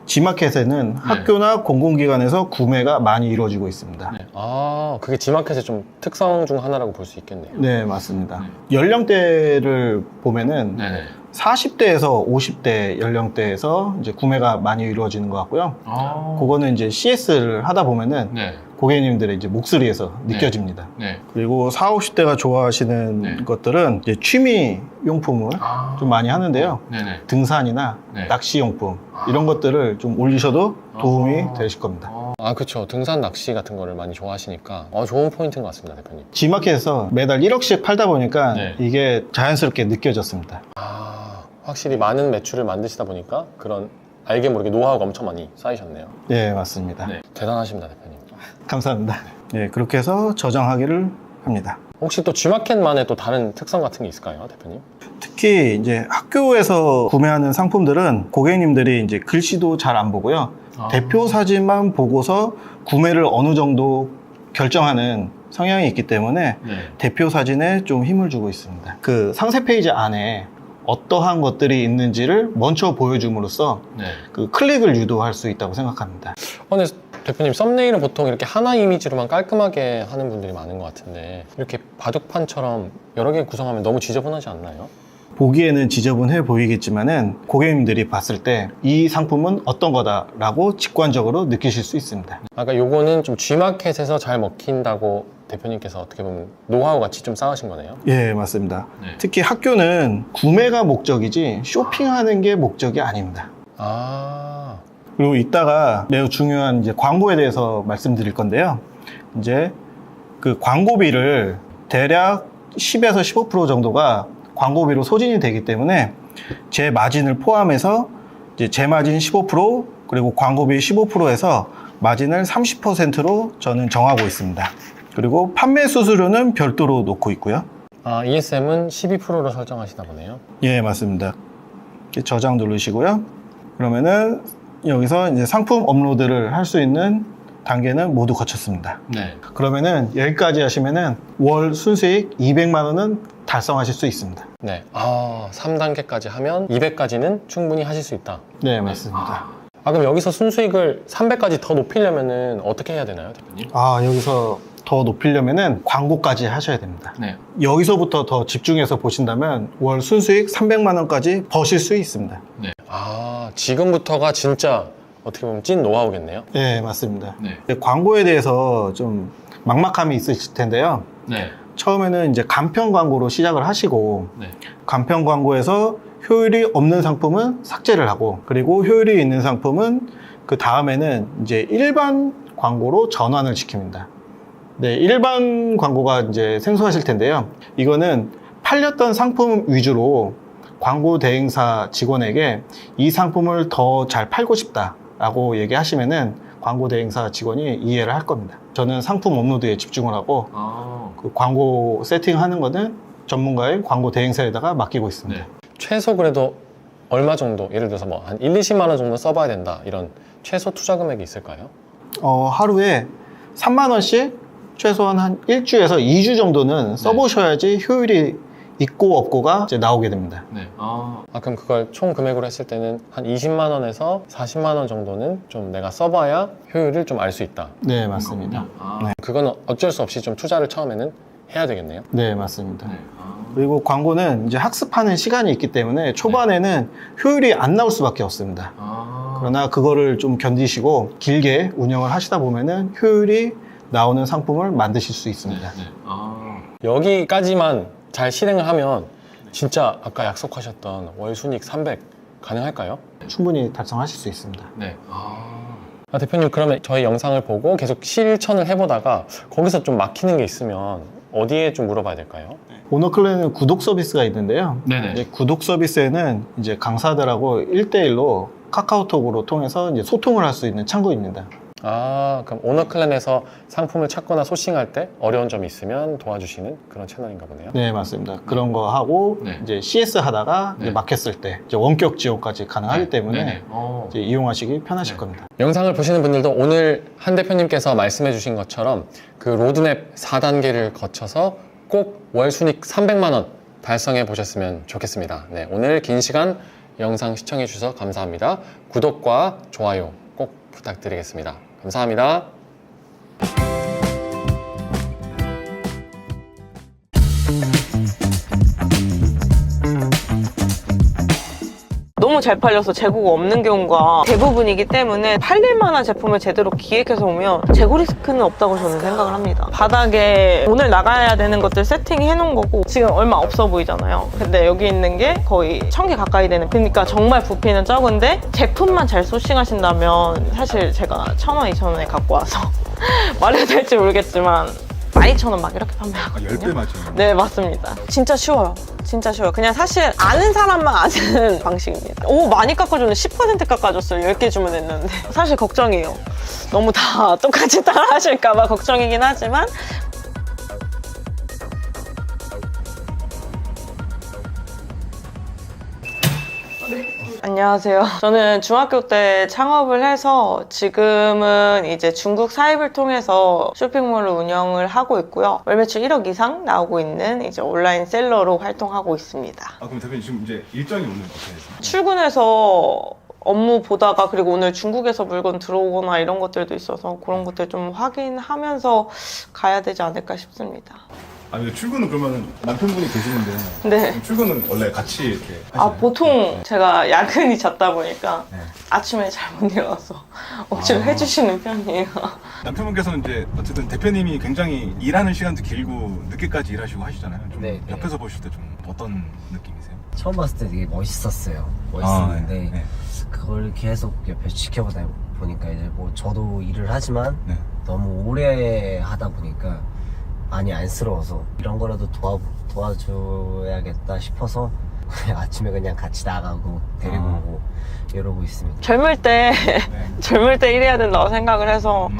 G마켓에는 학교나 공공기관에서 구매가 많이 이루어지고 있습니다. 네. 아, 그게 G마켓의 좀 특성 중 하나라고 볼 수 있겠네요. 네, 맞습니다. 연령대를 보면은 네네. 40대에서 50대 연령대에서 이제 구매가 많이 이루어지는 것 같고요. 그거는 이제 CS를 하다 보면은 네. 고객님들의 이제 목소리에서 느껴집니다. 네. 그리고 40, 50대가 좋아하시는 네. 것들은 이제 취미 용품을 좀 많이 하는데요. 네네. 등산이나 네. 낚시 용품 이런 것들을 좀 올리셔도 도움이 되실 겁니다. 아, 그쵸. 등산 낚시 같은 거를 많이 좋아하시니까 좋은 포인트인 것 같습니다, 대표님. G마켓에서 매달 1억씩 팔다 보니까 네. 이게 자연스럽게 느껴졌습니다. 아, 확실히 많은 매출을 만드시다 보니까 그런 알게 모르게 노하우가 엄청 많이 쌓이셨네요. 네, 맞습니다. 네. 대단하십니다, 대표님. 감사합니다. 네, 그렇게 해서 저장하기를 합니다. 혹시 또 G마켓만의 또 다른 특성 같은 게 있을까요, 대표님? 특히 이제 학교에서 구매하는 상품들은 고객님들이 이제 글씨도 잘 안 보고요. 대표 사진만 보고서 구매를 어느 정도 결정하는 성향이 있기 때문에 네. 대표 사진에 좀 힘을 주고 있습니다. 그 상세 페이지 안에 어떠한 것들이 있는지를 먼저 보여줌으로써 네. 그 클릭을 유도할 수 있다고 생각합니다. 근데 대표님, 썸네일은 보통 이렇게 하나 이미지로만 깔끔하게 하는 분들이 많은 것 같은데 이렇게 바둑판처럼 여러 개 구성하면 너무 지저분하지 않나요? 보기에는 지저분해 보이겠지만은 고객님들이 봤을 때 이 상품은 어떤 거다라고 직관적으로 느끼실 수 있습니다. 아까 요거는 좀 G마켓에서 잘 먹힌다고 대표님께서 어떻게 보면 노하우 같이 좀 쌓으신 거네요? 예, 맞습니다. 네. 특히 학교는 구매가 목적이지 쇼핑하는 게 목적이 아닙니다. 아, 그리고 이따가 매우 중요한 이제 광고에 대해서 말씀드릴 건데요. 이제 그 광고비를 대략 10에서 15% 정도가 광고비로 소진이 되기 때문에 제 마진을 포함해서 이제 제 마진 15% 그리고 광고비 15%에서 마진을 30%로 저는 정하고 있습니다. 그리고 판매 수수료는 별도로 놓고 있고요. 아, ESM은 12%로 설정하시나 보네요. 예, 맞습니다. 이렇게 저장 누르시고요. 그러면은 여기서 이제 상품 업로드를 할 수 있는 단계는 모두 거쳤습니다. 네. 그러면은 여기까지 하시면은 월 순수익 200만 원은 달성하실 수 있습니다. 네. 아, 3단계까지 하면 200까지는 충분히 하실 수 있다. 네, 맞습니다. 그럼 여기서 순수익을 300까지 더 높이려면은 어떻게 해야 되나요, 대표님? 여기서 더 높이려면은 광고까지 하셔야 됩니다. 네. 여기서부터 더 집중해서 보신다면 월 순수익 300만 원까지 버실 수 있습니다. 네. 지금부터가 진짜 어떻게 보면 찐 노하우겠네요. 네, 맞습니다. 네. 광고에 대해서 좀 막막함이 있으실 텐데요. 네. 처음에는 이제 간편 광고로 시작을 하시고 네. 간편 광고에서 효율이 없는 상품은 삭제를 하고 그리고 효율이 있는 상품은 그 다음에는 이제 일반 광고로 전환을 시킵니다. 네, 일반 광고가 이제 생소하실 텐데요. 이거는 팔렸던 상품 위주로 광고 대행사 직원에게 이 상품을 더 잘 팔고 싶다라고 얘기하시면은 광고 대행사 직원이 이해를 할 겁니다. 저는 상품 업로드에 집중을 하고 그 광고 세팅하는 거는 전문가의 광고 대행사에다가 맡기고 있습니다. 네. 최소 그래도 얼마 정도, 예를 들어서 뭐 한 1, 20만 원 정도 써봐야 된다, 이런 최소 투자 금액이 있을까요? 하루에 3만 원씩 최소한 한 1주에서 2주 정도는 써보셔야지 효율이 있고 없고가 이제 나오게 됩니다. 네. 그럼 그걸 총 금액으로 했을 때는 한 20만 원에서 40만 원 정도는 좀 내가 써봐야 효율을 좀 알 수 있다. 네, 맞습니다. 네. 그거는 어쩔 수 없이 좀 투자를 처음에는 해야 되겠네요. 네, 맞습니다. 그리고 광고는 이제 학습하는 시간이 있기 때문에 초반에는 효율이 안 나올 수밖에 없습니다. 그러나 그거를 좀 견디시고 길게 운영을 하시다 보면은 효율이 나오는 상품을 만드실 수 있습니다. 여기까지만 잘 실행을 하면 진짜 아까 약속하셨던 월 순이익 300 가능할까요? 충분히 달성하실 수 있습니다. 네. 대표님, 그러면 저희 영상을 보고 계속 실천을 해보다가 거기서 좀 막히는 게 있으면 어디에 좀 물어봐야 될까요? 오너클랜은 구독 서비스가 있는데요. 네네. 이제 구독 서비스에는 이제 강사들하고 1대1로 카카오톡으로 통해서 이제 소통을 할 수 있는 창구입니다. 그럼 오너클랜에서 상품을 찾거나 소싱할 때 어려운 점이 있으면 도와주시는 그런 채널인가 보네요. 네, 맞습니다. 그런 거 하고 네. 이제 CS 하다가 네. 이제 막혔을 때 이제 원격 지원까지 가능하기 때문에 네네. 이제 이용하시기 편하실 겁니다. 영상을 보시는 분들도 오늘 한 대표님께서 말씀해 주신 것처럼 그 로드맵 4단계를 거쳐서 꼭 월 순익 300만 원 달성해 보셨으면 좋겠습니다. 네, 오늘 긴 시간 영상 시청해 주셔서 감사합니다. 구독과 좋아요 꼭 부탁드리겠습니다. 감사합니다. 너무 잘 팔려서 재고가 없는 경우가 대부분이기 때문에 팔릴 만한 제품을 제대로 기획해서 오면 재고 리스크는 없다고 저는 생각을 합니다. 바닥에 오늘 나가야 되는 것들 세팅해 놓은 거고 지금 얼마 없어 보이잖아요. 근데 여기 있는 게 거의 1000개 가까이 되는, 그러니까 정말 부피는 적은데 제품만 잘 소싱하신다면 사실 제가 1000원, 2000원에 갖고 와서 말해도 될지 모르겠지만 12,000원 막 이렇게 판매하거든요. 10배 맞죠? 네, 맞습니다. 진짜 쉬워요. 진짜 쉬워요. 그냥 사실 아는 사람만 아는 방식입니다. 오, 많이 깎아줬는데 10% 깎아줬어요. 10개 주문했는데. 사실 걱정이에요. 너무 다 똑같이 따라 하실까봐 걱정이긴 하지만 안녕하세요. 저는 중학교 때 창업을 해서 지금은 이제 중국 사입을 통해서 쇼핑몰을 운영을 하고 있고요. 월 매출 1억 이상 나오고 있는 이제 온라인 셀러로 활동하고 있습니다. 그럼 대표님 지금 이제 일정이 오늘 어떻게 되세요? 출근해서 업무 보다가 그리고 오늘 중국에서 물건 들어오거나 이런 것들도 있어서 그런 것들 좀 확인하면서 가야 되지 않을까 싶습니다. 근데 출근은 그러면 남편분이 계시는데 네. 출근은 원래 같이 이렇게 하시나요? 보통 제가 야근이 잦다 보니까 네. 아침에 잘 못 일어나서 억지로 해주시는 편이에요. 남편분께서는 이제 어쨌든 대표님이 굉장히 일하는 시간도 길고 늦게까지 일하시고 하시잖아요. 좀 네, 네. 옆에서 보실 때 좀 어떤 느낌이세요? 처음 봤을 때 되게 멋있었어요. 멋있었는데 네. 그걸 계속 옆에서 지켜보다 보니까 이제 뭐 저도 일을 하지만 네. 너무 오래 하다 보니까 많이 안쓰러워서 이런 거라도 도와줘야겠다 싶어서 아침에 그냥 같이 나가고 데리고 오고 이러고 있습니다. 젊을 때 젊을 때 일해야 된다고 생각을 해서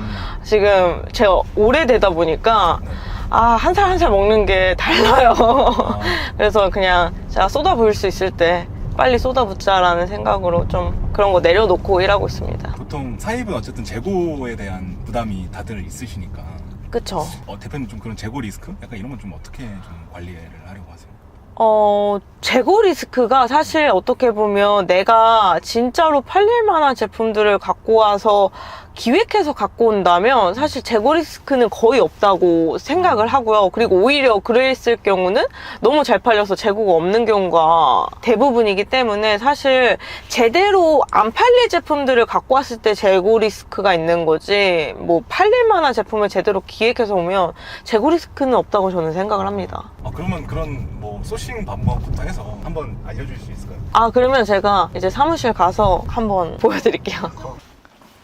지금 제가 오래되다 보니까 한 살 한 살 먹는 게 달라요. 그래서 그냥 제가 쏟아부을 수 있을 때 빨리 쏟아붓자라는 생각으로 좀 그런 거 내려놓고 일하고 있습니다. 보통 사입은 어쨌든 재고에 대한 부담이 다들 있으시니까 그쵸? 대표님 좀 그런 재고 리스크? 약간 이런 건 좀 어떻게 좀 관리를 하려고 하세요? 재고 리스크가 사실 어떻게 보면 내가 진짜로 팔릴 만한 제품들을 갖고 와서 기획해서 갖고 온다면 사실 재고 리스크는 거의 없다고 생각을 하고요. 그리고 오히려 그랬을 경우는 너무 잘 팔려서 재고가 없는 경우가 대부분이기 때문에 사실 제대로 안 팔릴 제품들을 갖고 왔을 때 재고 리스크가 있는 거지 뭐 팔릴 만한 제품을 제대로 기획해서 오면 재고 리스크는 없다고 저는 생각을 합니다. 그러면 그런 뭐 소싱 방법부터 해서 한번 알려줄 수 있을까요? 그러면 제가 이제 사무실 가서 한번 보여드릴게요.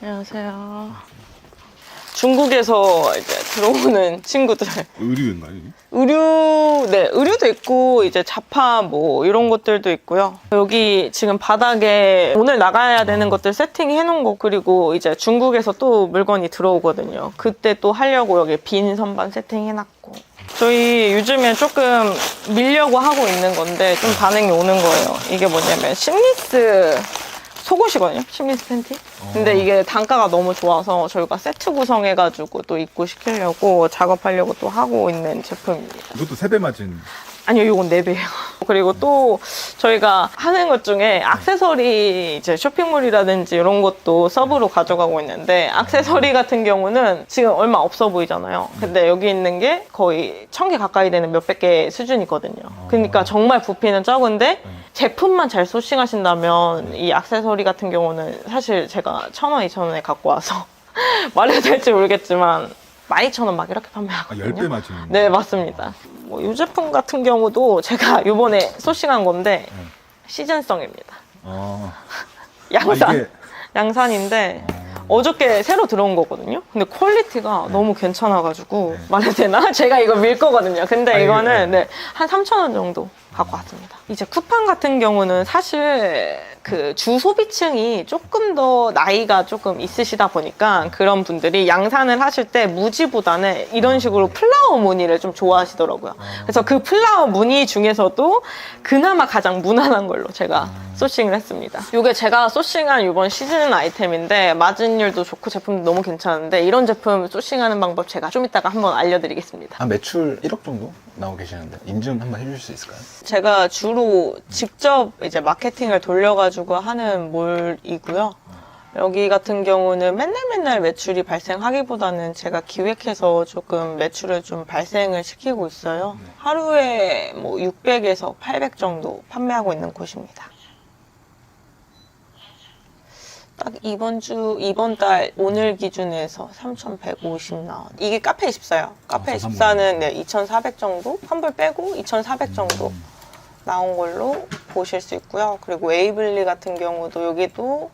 안녕하세요. 중국에서 이제 들어오는 친구들. 의류인가요? 이게? 의류도 있고, 이제 자파 뭐 이런 것들도 있고요. 여기 지금 바닥에 오늘 나가야 되는 것들 세팅해 놓은 거, 그리고 이제 중국에서 또 물건이 들어오거든요. 그때 또 하려고 여기 빈 선반 세팅해 놨고. 저희 요즘에 조금 밀려고 하고 있는 건데 좀 반응이 오는 거예요. 이게 뭐냐면 심리스 속옷이거든요. 심리스 팬티. 근데 이게 단가가 너무 좋아서 저희가 세트 구성해가지고 또 입고 시키려고 작업하려고 또 하고 있는 제품입니다. 이것도 3배 맞은. 아니요, 이건 4배예요. 그리고 또 저희가 하는 것 중에 액세서리 이제 쇼핑몰이라든지 이런 것도 서브로 가져가고 있는데 액세서리 같은 경우는 지금 얼마 없어 보이잖아요. 근데 여기 있는 게 거의 1000개 가까이 되는 몇백 개 수준이거든요. 그러니까 정말 부피는 적은데 제품만 잘 소싱하신다면 이 액세서리 같은 경우는 사실 제가 1000원, 2000원에 갖고 와서 말해도 될지 모르겠지만 12,000원 막 이렇게 판매하거든요. 10배 맞은. 네, 맞습니다. 뭐 이 제품 같은 경우도 제가 이번에 소싱한 건데 시즌성입니다. 양산. 이게... 양산인데 어저께 새로 들어온 거거든요. 근데 퀄리티가 너무 괜찮아가지고 말해도 되나? 제가 이거 밀 거거든요. 근데 이거는 한 3,000원 정도 갖고 왔습니다. 이제 쿠팡 같은 경우는 사실 그 주소비층이 조금 더 나이가 조금 있으시다 보니까 그런 분들이 양산을 하실 때 무지보다는 이런 식으로 플라워 무늬를 좀 좋아하시더라고요. 그래서 그 플라워 무늬 중에서도 그나마 가장 무난한 걸로 제가 소싱을 했습니다. 이게 제가 소싱한 이번 시즌 아이템인데 마진율도 좋고 제품도 너무 괜찮은데 이런 제품 소싱하는 방법 제가 좀 이따가 한번 알려드리겠습니다. 매출 1억 정도 나오고 계시는데 인증 한번 해주실 수 있을까요? 제가 주로 직접 이제 마케팅을 돌려가지고 하는 몰이고요. 여기 같은 경우는 맨날 매출이 발생하기보다는 제가 기획해서 조금 매출을 좀 발생을 시키고 있어요. 하루에 뭐 600에서 800 정도 판매하고 있는 곳입니다. 딱 이번 달 오늘 기준에서 3,150 나온. 이게 카페24요. 카페24는 2,400 정도? 환불 빼고 2,400 정도 나온 걸로 보실 수 있고요. 그리고 에이블리 같은 경우도 여기도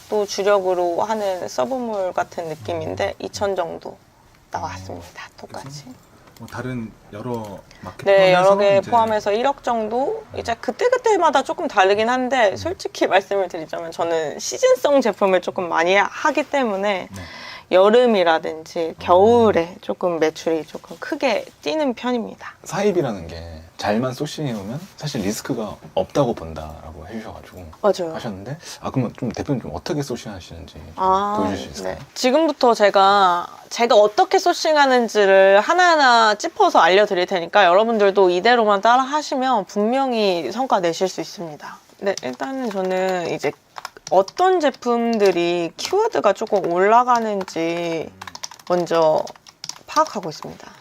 또 주력으로 하는 서브몰 같은 느낌인데 2,000 정도 나왔습니다. 똑같이. 뭐 다른 여러 마켓 네, 여러 개 포함해서 1억 정도? 이제 그때그때마다 조금 다르긴 한데 솔직히 말씀을 드리자면 저는 시즌성 제품을 조금 많이 하기 때문에 여름이라든지 겨울에 조금 매출이 조금 크게 뛰는 편입니다. 사입이라는 게 잘만 소싱해오면 사실 리스크가 없다고 본다라고 해주셔가지고 맞아요. 하셨는데 그러면 좀 대표님 좀 어떻게 소싱하시는지 보여주실 수 있을까요? 지금부터 제가 어떻게 소싱하는지를 하나하나 짚어서 알려드릴 테니까 여러분들도 이대로만 따라 하시면 분명히 성과 내실 수 있습니다. 네, 일단은 저는 이제 어떤 제품들이 키워드가 조금 올라가는지 먼저 파악하고 있습니다.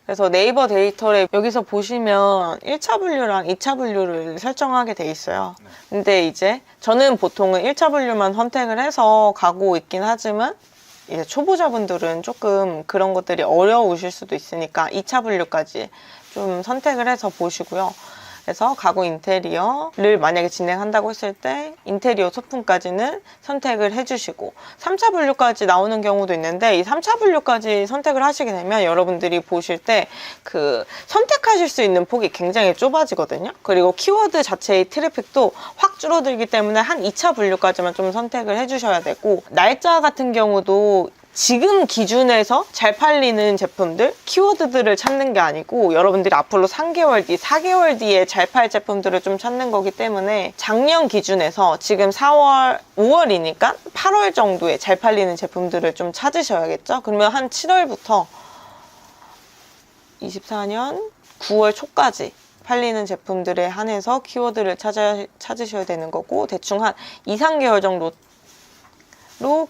그래서 네이버 데이터를 여기서 보시면 1차 분류랑 2차 분류를 설정하게 돼 있어요. 근데 이제 저는 보통은 1차 분류만 선택을 해서 가고 있긴 하지만 이제 초보자분들은 조금 그런 것들이 어려우실 수도 있으니까 2차 분류까지 좀 선택을 해서 보시고요. 그래서 가구 인테리어를 만약에 진행한다고 했을 때 인테리어 소품까지는 선택을 해주시고 3차 분류까지 나오는 경우도 있는데 이 3차 분류까지 선택을 하시게 되면 여러분들이 보실 때 그 선택하실 수 있는 폭이 굉장히 좁아지거든요. 그리고 키워드 자체의 트래픽도 확 줄어들기 때문에 한 2차 분류까지만 좀 선택을 해주셔야 되고 날짜 같은 경우도 지금 기준에서 잘 팔리는 제품들, 키워드들을 찾는 게 아니고 여러분들이 앞으로 3개월 뒤, 4개월 뒤에 잘 팔 제품들을 좀 찾는 거기 때문에 작년 기준에서 지금 4월, 5월이니까 8월 정도에 잘 팔리는 제품들을 좀 찾으셔야겠죠? 그러면 한 7월부터 24년 9월 초까지 팔리는 제품들에 한해서 키워드를 찾으셔야 되는 거고, 대충 한 2, 3개월 정도로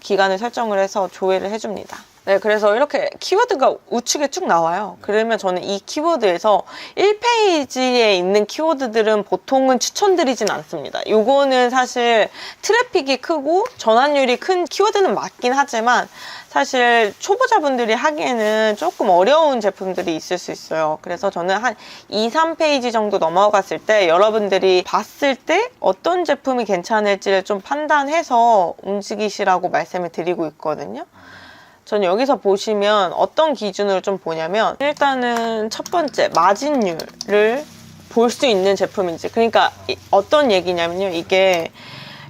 기간을 설정을 해서 조회를 해줍니다. 네, 그래서 이렇게 키워드가 우측에 쭉 나와요. 그러면 저는 이 키워드에서 1페이지에 있는 키워드들은 보통은 추천드리진 않습니다. 요거는 사실 트래픽이 크고 전환율이 큰 키워드는 맞긴 하지만 사실 초보자분들이 하기에는 조금 어려운 제품들이 있을 수 있어요. 그래서 저는 한 2, 3페이지 정도 넘어갔을 때 여러분들이 봤을 때 어떤 제품이 괜찮을지를 좀 판단해서 움직이시라고 말씀을 드리고 있거든요. 저는 여기서 보시면 어떤 기준으로 좀 보냐면, 일단은 첫 번째 마진율을 볼 수 있는 제품인지, 그러니까 어떤 얘기냐면요, 이게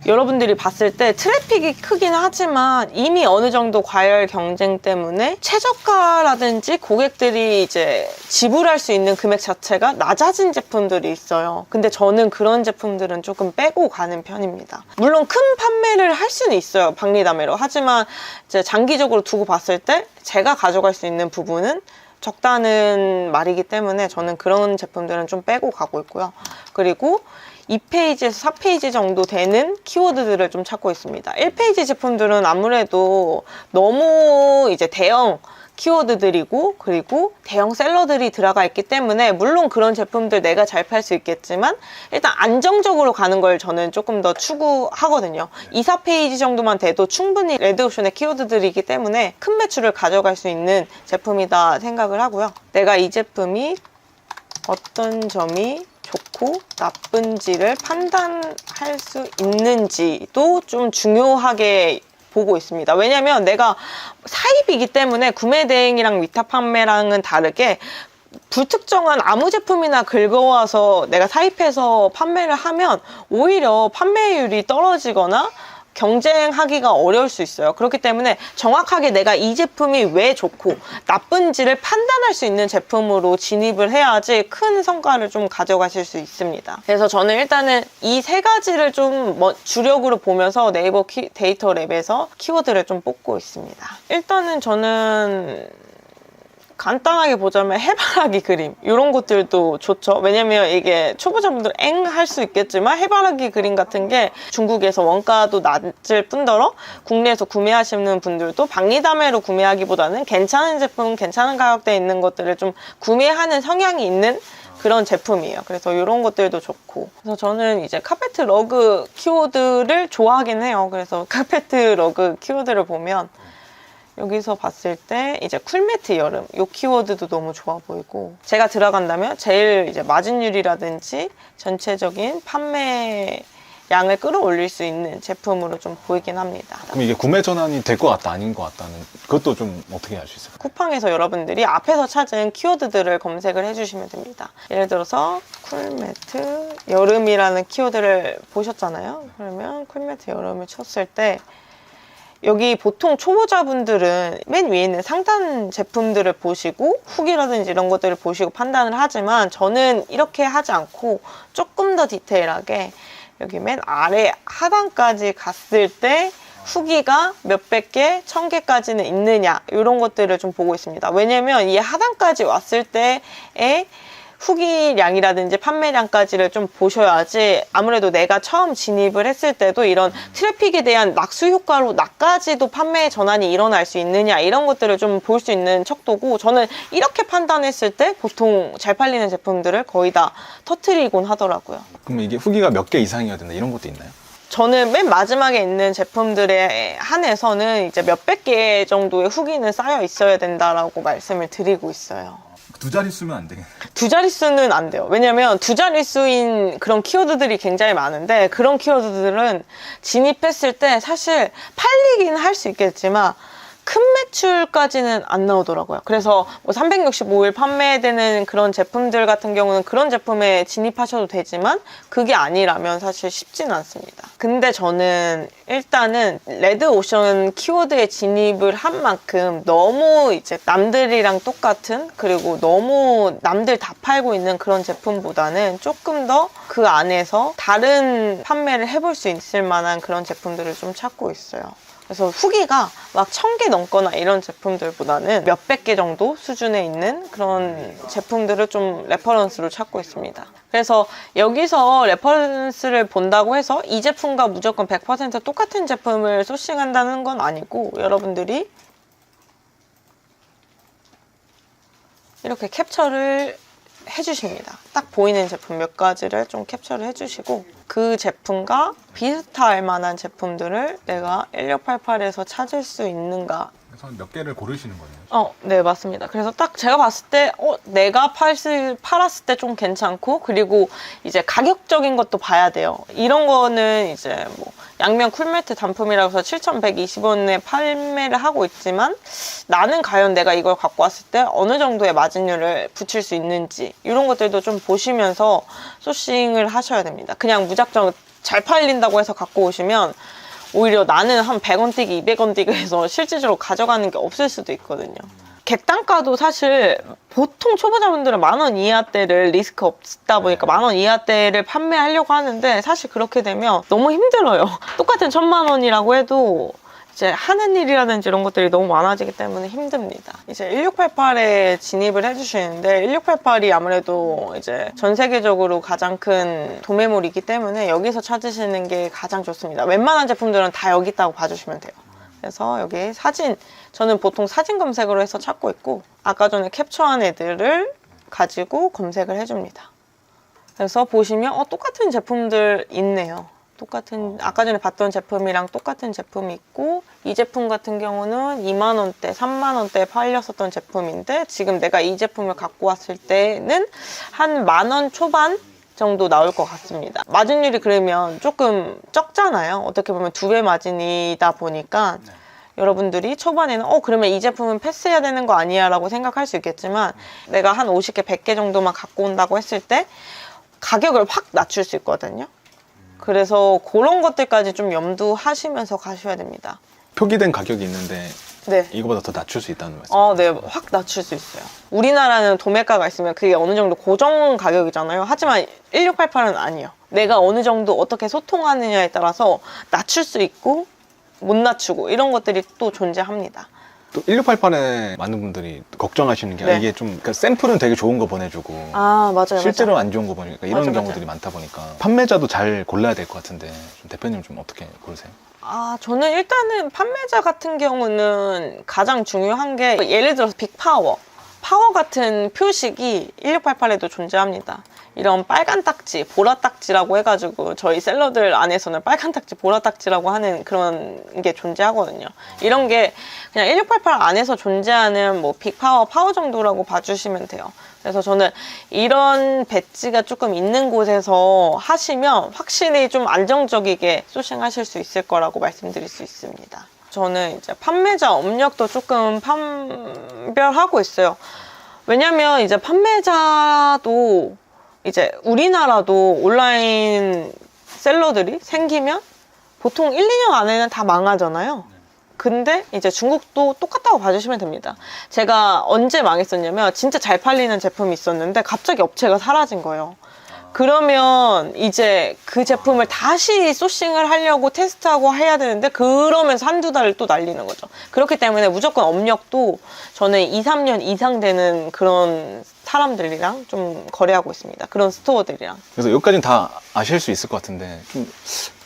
여러분들이 봤을 때 트래픽이 크긴 하지만 이미 어느 정도 과열 경쟁 때문에 최저가라든지 고객들이 이제 지불할 수 있는 금액 자체가 낮아진 제품들이 있어요. 근데 저는 그런 제품들은 조금 빼고 가는 편입니다. 물론 큰 판매를 할 수는 있어요, 박리담회로. 하지만 이제 장기적으로 두고 봤을 때 제가 가져갈 수 있는 부분은 적다는 말이기 때문에 저는 그런 제품들은 좀 빼고 가고 있고요. 그리고 2페이지에서 4페이지 정도 되는 키워드들을 좀 찾고 있습니다. 1페이지 제품들은 아무래도 너무 이제 대형 키워드들이고, 그리고 대형 셀러들이 들어가 있기 때문에 물론 그런 제품들 내가 잘 팔 수 있겠지만 일단 안정적으로 가는 걸 저는 조금 더 추구하거든요. 2, 4페이지 정도만 돼도 충분히 레드오션의 키워드들이기 때문에 큰 매출을 가져갈 수 있는 제품이다 생각을 하고요. 내가 이 제품이 어떤 점이 좋고 나쁜지를 판단할 수 있는지도 좀 중요하게 보고 있습니다. 왜냐면 내가 사입이기 때문에 구매 대행이랑 위탁 판매랑은 다르게 불특정한 아무 제품이나 긁어와서 내가 사입해서 판매를 하면 오히려 판매율이 떨어지거나 경쟁하기가 어려울 수 있어요. 그렇기 때문에 정확하게 내가 이 제품이 왜 좋고 나쁜지를 판단할 수 있는 제품으로 진입을 해야지 큰 성과를 좀 가져가실 수 있습니다. 그래서 저는 일단은 이 세 가지를 좀 주력으로 보면서 네이버 데이터 랩에서 키워드를 좀 뽑고 있습니다. 일단은 저는 간단하게 보자면 해바라기 그림 이런 것들도 좋죠. 왜냐면 이게 초보자분들 엥 할 수 있겠지만 해바라기 그림 같은 게 중국에서 원가도 낮을 뿐더러 국내에서 구매하시는 분들도 박리담회로 구매하기보다는 괜찮은 제품, 괜찮은 가격대에 있는 것들을 좀 구매하는 성향이 있는 그런 제품이에요. 그래서 이런 것들도 좋고, 그래서 저는 이제 카페트 러그 키워드를 좋아하긴 해요. 그래서 카페트 러그 키워드를 보면 여기서 봤을 때 이제 쿨매트 여름 이 키워드도 너무 좋아 보이고, 제가 들어간다면 제일 이제 마진율이라든지 전체적인 판매 양을 끌어올릴 수 있는 제품으로 좀 보이긴 합니다. 그럼 이게 구매 전환이 될 것 같다, 아닌 것 같다는 그것도 좀 어떻게 알 수 있을까요? 쿠팡에서 여러분들이 앞에서 찾은 키워드들을 검색을 해주시면 됩니다. 예를 들어서 쿨매트 여름이라는 키워드를 보셨잖아요. 그러면 쿨매트 여름을 쳤을 때 여기 보통 초보자분들은 맨 위에 있는 상단 제품들을 보시고 후기라든지 이런 것들을 보시고 판단을 하지만 저는 이렇게 하지 않고 조금 더 디테일하게 여기 맨 아래 하단까지 갔을 때 후기가 몇백 개, 1000개까지는 있느냐 이런 것들을 좀 보고 있습니다. 왜냐면 이 하단까지 왔을 때의 후기량이라든지 판매량까지를 좀 보셔야지 아무래도 내가 처음 진입을 했을 때도 이런 트래픽에 대한 낙수 효과로 나까지도 판매 전환이 일어날 수 있느냐 이런 것들을 좀 볼 수 있는 척도고, 저는 이렇게 판단했을 때 보통 잘 팔리는 제품들을 거의 다 터트리곤 하더라고요. 그럼 이게 후기가 몇 개 이상이어야 된다 이런 것도 있나요? 저는 맨 마지막에 있는 제품들에 한해서는 이제 몇백 개 정도의 후기는 쌓여 있어야 된다라고 말씀을 드리고 있어요. 두 자릿수면 안 되겠네. 두 자릿수는 안 돼요. 왜냐면 두 자릿수인 그런 키워드들이 굉장히 많은데 그런 키워드들은 진입했을 때 사실 팔리긴 할 수 있겠지만 큰 매출까지는 안 나오더라고요. 그래서 뭐 365일 판매되는 그런 제품들 같은 경우는 그런 제품에 진입하셔도 되지만 그게 아니라면 사실 쉽지는 않습니다. 근데 저는 일단은 레드오션 키워드에 진입을 한 만큼 너무 이제 남들이랑 똑같은, 그리고 너무 남들 다 팔고 있는 그런 제품보다는 조금 더 그 안에서 다른 판매를 해볼 수 있을 만한 그런 제품들을 좀 찾고 있어요. 그래서 후기가 막 1000개 넘거나 이런 제품들보다는 몇백 개 정도 수준에 있는 그런 제품들을 좀 레퍼런스로 찾고 있습니다. 그래서 여기서 레퍼런스를 본다고 해서 이 제품과 무조건 100% 똑같은 제품을 소싱한다는 건 아니고 여러분들이 이렇게 capture를 해주십니다. 딱 보이는 제품 몇 가지를 좀 캡처를 해주시고 그 제품과 비슷할 만한 제품들을 내가 1688에서 찾을 수 있는가. 그래서 몇 개를 고르시는 거예요? 네, 맞습니다. 그래서 딱 제가 봤을 때 내가 팔았을 때 좀 괜찮고 그리고 이제 가격적인 것도 봐야 돼요. 이런 거는 이제 뭐 양면 쿨매트 단품이라고 해서 7,120원에 판매를 하고 있지만 나는 과연 내가 이걸 갖고 왔을 때 어느 정도의 마진율을 붙일 수 있는지 이런 것들도 좀 보시면서 소싱을 하셔야 됩니다. 그냥 무작정 잘 팔린다고 해서 갖고 오시면 오히려 나는 한 100원 뛰기, 200원 뛰기 해서 실질적으로 가져가는 게 없을 수도 있거든요. 객단가도 사실 보통 초보자분들은 10,000원 이하대를 리스크 없다 보니까 10,000원 이하대를 판매하려고 하는데 사실 그렇게 되면 너무 힘들어요. 똑같은 1,000,000원이라고 해도 이제 하는 일이라든지 이런 것들이 너무 많아지기 때문에 힘듭니다. 이제 1688에 진입을 해주시는데 1688이 아무래도 이제 전 세계적으로 가장 큰 도매몰이기 때문에 여기서 찾으시는 게 가장 좋습니다. 웬만한 제품들은 다 여기 있다고 봐주시면 돼요. 그래서 여기 사진, 저는 보통 사진 검색으로 해서 찾고 있고 아까 전에 캡처한 애들을 가지고 검색을 해줍니다. 그래서 보시면 똑같은 제품들 있네요. 똑같은 아까 전에 봤던 제품이랑 똑같은 제품이 있고 이 제품 같은 경우는 20,000원대, 30,000원대에 팔렸었던 제품인데 지금 내가 이 제품을 갖고 왔을 때는 한 10,000원 초반 정도 나올 것 같습니다. 마진율이 그러면 조금 적잖아요. 어떻게 보면 2배 마진이다 보니까 여러분들이 초반에는 그러면 이 제품은 패스해야 되는 거 아니야 라고 생각할 수 있겠지만 내가 한 50개, 100개 정도만 갖고 온다고 했을 때 가격을 확 낮출 수 있거든요. 그래서 그런 것들까지 좀 염두하시면서 가셔야 됩니다. 표기된 가격이 있는데 네. 이거보다 더 낮출 수 있다는 말씀이죠? 네, 확 낮출 수 있어요. 우리나라는 도매가가 있으면 그게 어느 정도 고정 가격이잖아요. 하지만 1688은 아니에요. 내가 어느 정도 어떻게 소통하느냐에 따라서 낮출 수 있고 못 낮추고 이런 것들이 또 존재합니다. 또 1688에 많은 분들이 걱정하시는 게 네. 이게 좀 그러니까 샘플은 되게 좋은 거 보내주고 맞아요. 실제로 맞아요. 안 좋은 거 보니까 이런 맞아, 경우들이 맞아. 많다 보니까 판매자도 잘 골라야 될 것 같은데 좀 대표님 좀 어떻게 고르세요? 저는 일단은 판매자 같은 경우는 가장 중요한 게 예를 들어서 빅파워 같은 표식이 1688에도 존재합니다. 이런 빨간 딱지, 보라 딱지라고 해가지고 저희 셀러들 안에서는 빨간 딱지, 보라 딱지라고 하는 그런 게 존재하거든요. 이런 게 그냥 1688 안에서 존재하는 뭐 빅파워, 파워 정도라고 봐주시면 돼요. 그래서 저는 이런 배지가 조금 있는 곳에서 하시면 확실히 좀 안정적이게 소싱하실 수 있을 거라고 말씀드릴 수 있습니다. 저는 이제 판매자 업력도 조금 판별하고 있어요. 왜냐면 이제 판매자도 이제 우리나라도 온라인 셀러들이 생기면 보통 1, 2년 안에는 다 망하잖아요. 근데 이제 중국도 똑같다고 봐주시면 됩니다. 제가 언제 망했었냐면 진짜 잘 팔리는 제품이 있었는데 갑자기 업체가 사라진 거예요. 그러면 이제 그 제품을 다시 소싱을 하려고 테스트하고 해야 되는데 그러면서 한두 달을 또 날리는 거죠. 그렇기 때문에 무조건 업력도 저는 2, 3년 이상 되는 그런 사람들이랑 좀 거래하고 있습니다. 그런 스토어들이랑. 그래서 여기까지는 다 아실 수 있을 것 같은데 좀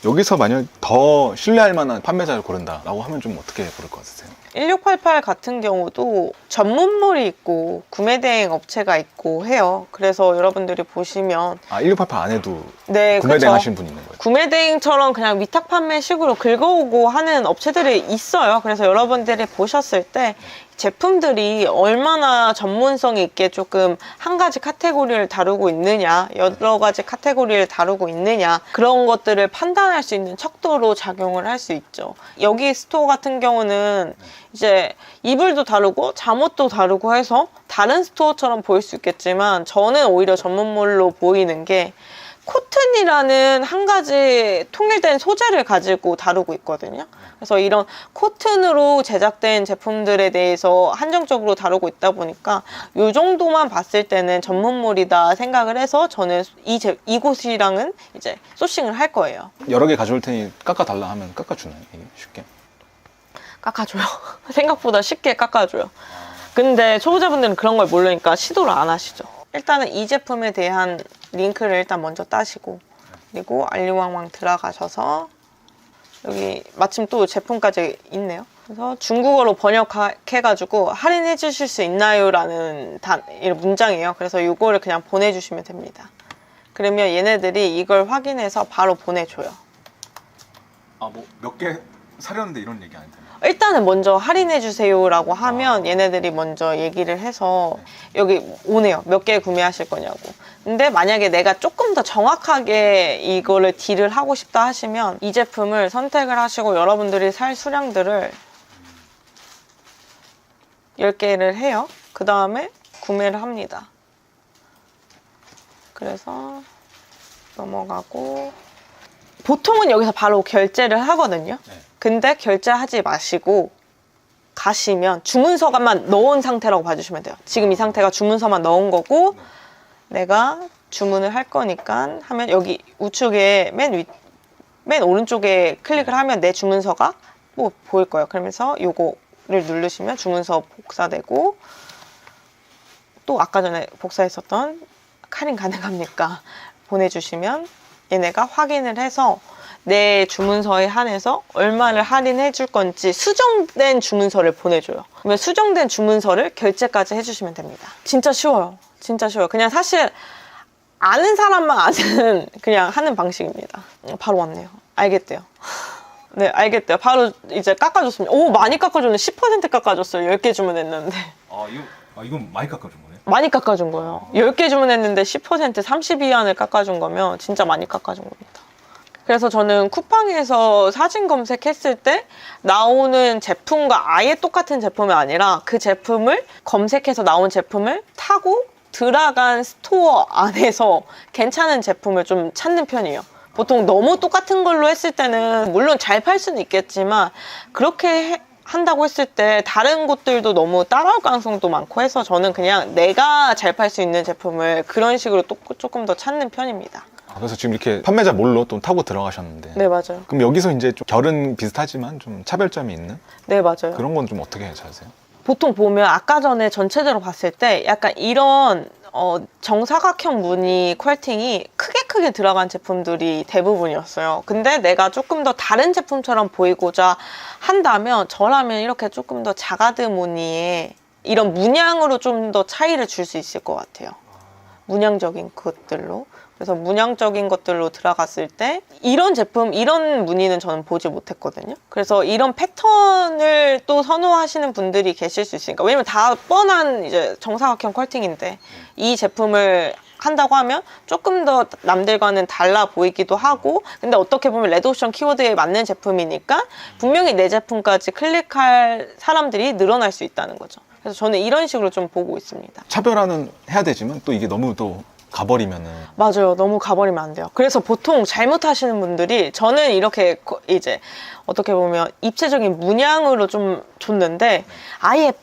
여기서 만약 더 신뢰할 만한 판매자를 고른다라고 하면 좀 어떻게 고를 것 같으세요? 1688 같은 경우도 전문몰이 있고 구매 대행 업체가 있고 해요. 그래서 여러분들이 보시면 1688 안에도 네, 구매 대행 그쵸. 하시는 분이 있는 거예요? 구매 대행처럼 그냥 위탁 판매식으로 긁어오고 하는 업체들이 있어요. 그래서 여러분들이 보셨을 때 제품들이 얼마나 전문성이 있게 조금 한 가지 카테고리를 다루고 있느냐, 여러 가지 카테고리를 다루고 있느냐, 그런 것들을 판단할 수 있는 척도로 작용을 할 수 있죠. 여기 스토어 같은 경우는 이제 이불도 다루고 잠옷도 다루고 해서 다른 스토어처럼 보일 수 있겠지만 저는 오히려 전문몰로 보이는 게 코튼이라는 한 가지 통일된 소재를 가지고 다루고 있거든요. 그래서 이런 코튼으로 제작된 제품들에 대해서 한정적으로 다루고 있다 보니까 이 정도만 봤을 때는 전문몰이다 생각을 해서 저는 이곳이랑은 이제 소싱을 할 거예요. 여러 개 가져올 테니 깎아달라 하면 깎아주나요? 이게 쉽게? 깎아줘요. 생각보다 쉽게 깎아줘요. 근데 초보자분들은 그런 걸 모르니까 시도를 안 하시죠. 일단은 이 제품에 대한 링크를 일단 먼저 따시고, 그리고 알리왕왕 들어가셔서 여기 마침 또 제품까지 있네요. 그래서 중국어로 번역해가지고 할인해 주실 수 있나요? 라는 이런 문장이에요. 그래서 이거를 그냥 보내주시면 됩니다. 그러면 얘네들이 이걸 확인해서 바로 보내줘요. 아, 뭐 몇 개 사려는데 이런 얘기 안 되나? 일단은 먼저 할인해 주세요 라고 하면 얘네들이 먼저 얘기를 해서 여기 오네요. 몇 개 구매하실 거냐고. 근데 만약에 내가 조금 더 정확하게 이거를 딜을 하고 싶다 하시면 이 제품을 선택을 하시고 여러분들이 살 수량들을 10개를 해요. 그 다음에 구매를 합니다. 그래서 넘어가고, 보통은 여기서 바로 결제를 하거든요. 근데 결제하지 마시고 가시면 주문서만 넣은 상태라고 봐주시면 돼요. 지금 이 상태가 주문서만 넣은 거고, 내가 주문을 할 거니까 하면 여기 우측에 맨 오른쪽에 클릭을 하면 내 주문서가 뭐 보일 거예요. 그러면서 요거를 누르시면 주문서 복사되고, 또 아까 전에 복사했었던 할인 가능합니까? 보내주시면 얘네가 확인을 해서 내 주문서에 한해서 얼마를 할인해 줄 건지 수정된 주문서를 보내줘요. 그러면 수정된 주문서를 결제까지 해주시면 됩니다. 진짜 쉬워요. 진짜 쉬워요. 그냥 사실 아는 사람만 아는 그냥 하는 방식입니다. 바로 왔네요. 알겠대요. 네, 알겠대요. 바로 이제 깎아줬습니다. 오, 많이 깎아줬네. 10% 깎아줬어요. 10개 주문했는데. 이건 많이 깎아준 거네. 많이 깎아준 거예요. 10개 주문했는데 10% 30위안을 깎아준 거면 진짜 많이 깎아준 겁니다. 그래서 저는 쿠팡에서 사진 검색했을 때 나오는 제품과 아예 똑같은 제품이 아니라 그 제품을 검색해서 나온 제품을 타고 들어간 스토어 안에서 괜찮은 제품을 좀 찾는 편이에요. 보통 너무 똑같은 걸로 했을 때는 물론 잘 팔 수는 있겠지만 그렇게 한다고 했을 때 다른 곳들도 너무 따라올 가능성도 많고 해서 저는 그냥 내가 잘 팔 수 있는 제품을 그런 식으로 조금 더 찾는 편입니다. 그래서 지금 이렇게 판매자 몰로 또 타고 들어가셨는데. 네, 맞아요. 그럼 여기서 이제 좀 결은 비슷하지만 좀 차별점이 있는? 네, 맞아요. 그런 건 좀 어떻게 찾으세요? 보통 보면 아까 전에 전체적으로 봤을 때 약간 이런 정사각형 무늬 퀄팅이 크게 들어간 제품들이 대부분이었어요. 근데 내가 조금 더 다른 제품처럼 보이고자 한다면 저라면 이렇게 조금 더 자가드 무늬의 이런 문양으로 좀 더 차이를 줄 수 있을 것 같아요. 문양적인 것들로. 그래서 문양적인 것들로 들어갔을 때 이런 제품, 이런 무늬는 저는 보지 못했거든요. 그래서 이런 패턴을 또 선호하시는 분들이 계실 수 있으니까. 왜냐면 다 뻔한 이제 정사각형 컬팅인데 이 제품을 한다고 하면 조금 더 남들과는 달라 보이기도 하고, 근데 어떻게 보면 레드오션 키워드에 맞는 제품이니까 분명히 내 제품까지 클릭할 사람들이 늘어날 수 있다는 거죠. 그래서 저는 이런 식으로 좀 보고 있습니다. 차별화는 해야 되지만 또 이게 너무 또 가버리면은. 맞아요. 너무 가버리면 안 돼요. 그래서 보통 잘못하시는 분들이, 저는 이렇게 이제 어떻게 보면 입체적인 문양으로 좀 줬는데 아예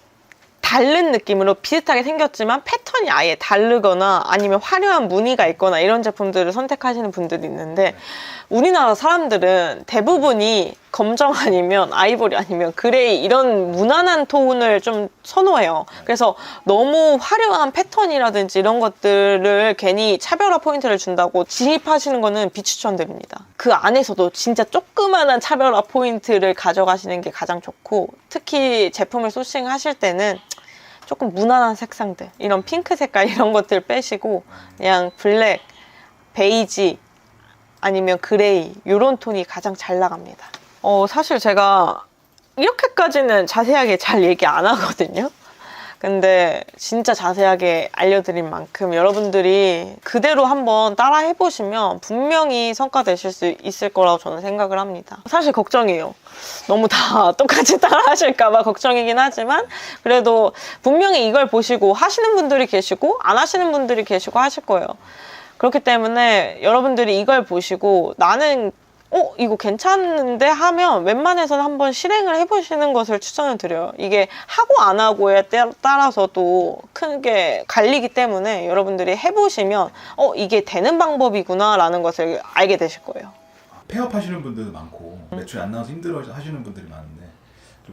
다른 느낌으로 비슷하게 생겼지만 패턴이 아예 다르거나 아니면 화려한 무늬가 있거나 이런 제품들을 선택하시는 분들이 있는데, 우리나라 사람들은 대부분이 검정 아니면 아이보리 아니면 그레이 이런 무난한 톤을 좀 선호해요. 그래서 너무 화려한 패턴이라든지 이런 것들을 괜히 차별화 포인트를 준다고 진입하시는 거는 비추천드립니다. 그 안에서도 진짜 조그만한 차별화 포인트를 가져가시는 게 가장 좋고, 특히 제품을 소싱하실 때는 조금 무난한 색상들, 이런 핑크 색깔 이런 것들 빼시고 그냥 블랙, 베이지 아니면 그레이 이런 톤이 가장 잘 나갑니다. 사실 제가 이렇게까지는 자세하게 잘 얘기 안 하거든요. 근데 진짜 자세하게 알려드린 만큼 여러분들이 그대로 한번 따라 해보시면 분명히 성과 내실 수 있을 거라고 저는 생각을 합니다. 사실 걱정이에요. 너무 다 똑같이 따라 하실까봐 걱정이긴 하지만 그래도 분명히 이걸 보시고 하시는 분들이 계시고 안 하시는 분들이 계시고 하실 거예요. 그렇기 때문에 여러분들이 이걸 보시고 나는 이거 괜찮은데 하면 웬만해서는 한번 실행을 해보시는 것을 추천을 드려요. 이게 하고 안 하고에 따라서도 크게 갈리기 때문에 여러분들이 해보시면 이게 되는 방법이구나 라는 것을 알게 되실 거예요. 폐업하시는 분들도 많고 매출이 안 나와서 힘들어 하시는 분들이 많은데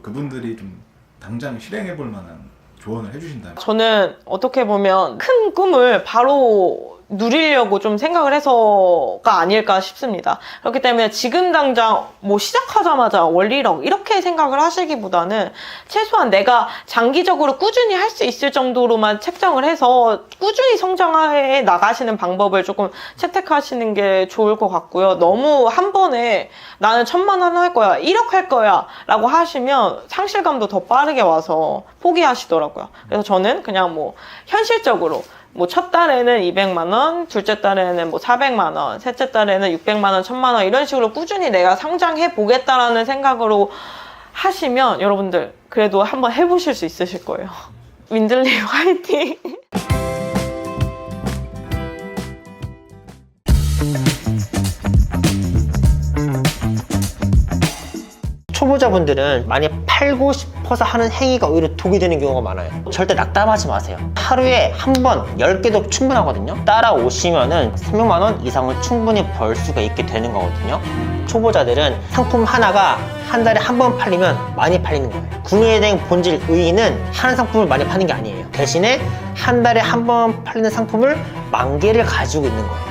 그분들이 좀 당장 실행해 볼 만한 조언을 해주신다면? 저는 어떻게 보면 큰 꿈을 바로 누리려고 좀 생각을 해서가 아닐까 싶습니다. 그렇기 때문에 지금 당장 뭐 시작하자마자 원리 1억 이렇게 생각을 하시기보다는 최소한 내가 장기적으로 꾸준히 할 수 있을 정도로만 책정을 해서 꾸준히 성장해 나가시는 방법을 조금 채택하시는 게 좋을 것 같고요. 너무 한 번에 나는 1,000만 원 할 거야, 1억 할 거야 라고 하시면 상실감도 더 빠르게 와서 포기하시더라고요. 그래서 저는 그냥 뭐 현실적으로 뭐 첫 달에는 200만 원, 둘째 달에는 뭐 400만 원, 셋째 달에는 600만 원, 1,000만 원 이런 식으로 꾸준히 내가 성장해 보겠다라는 생각으로 하시면 여러분들 그래도 한번 해보실 수 있으실 거예요. 민들리 화이팅! 초보자분들은 많이 팔고 싶어서 하는 행위가 오히려 독이 되는 경우가 많아요. 절대 낙담하지 마세요. 하루에 한 번, 10개도 충분하거든요. 따라오시면은 300만 원 이상은 충분히 벌 수가 있게 되는 거거든요. 초보자들은 상품 하나가 한 달에 한 번 팔리면 많이 팔리는 거예요. 구매에 대한 본질 의의는 하는 상품을 많이 파는 게 아니에요. 대신에 한 달에 한 번 팔리는 상품을 10,000개를 가지고 있는 거예요.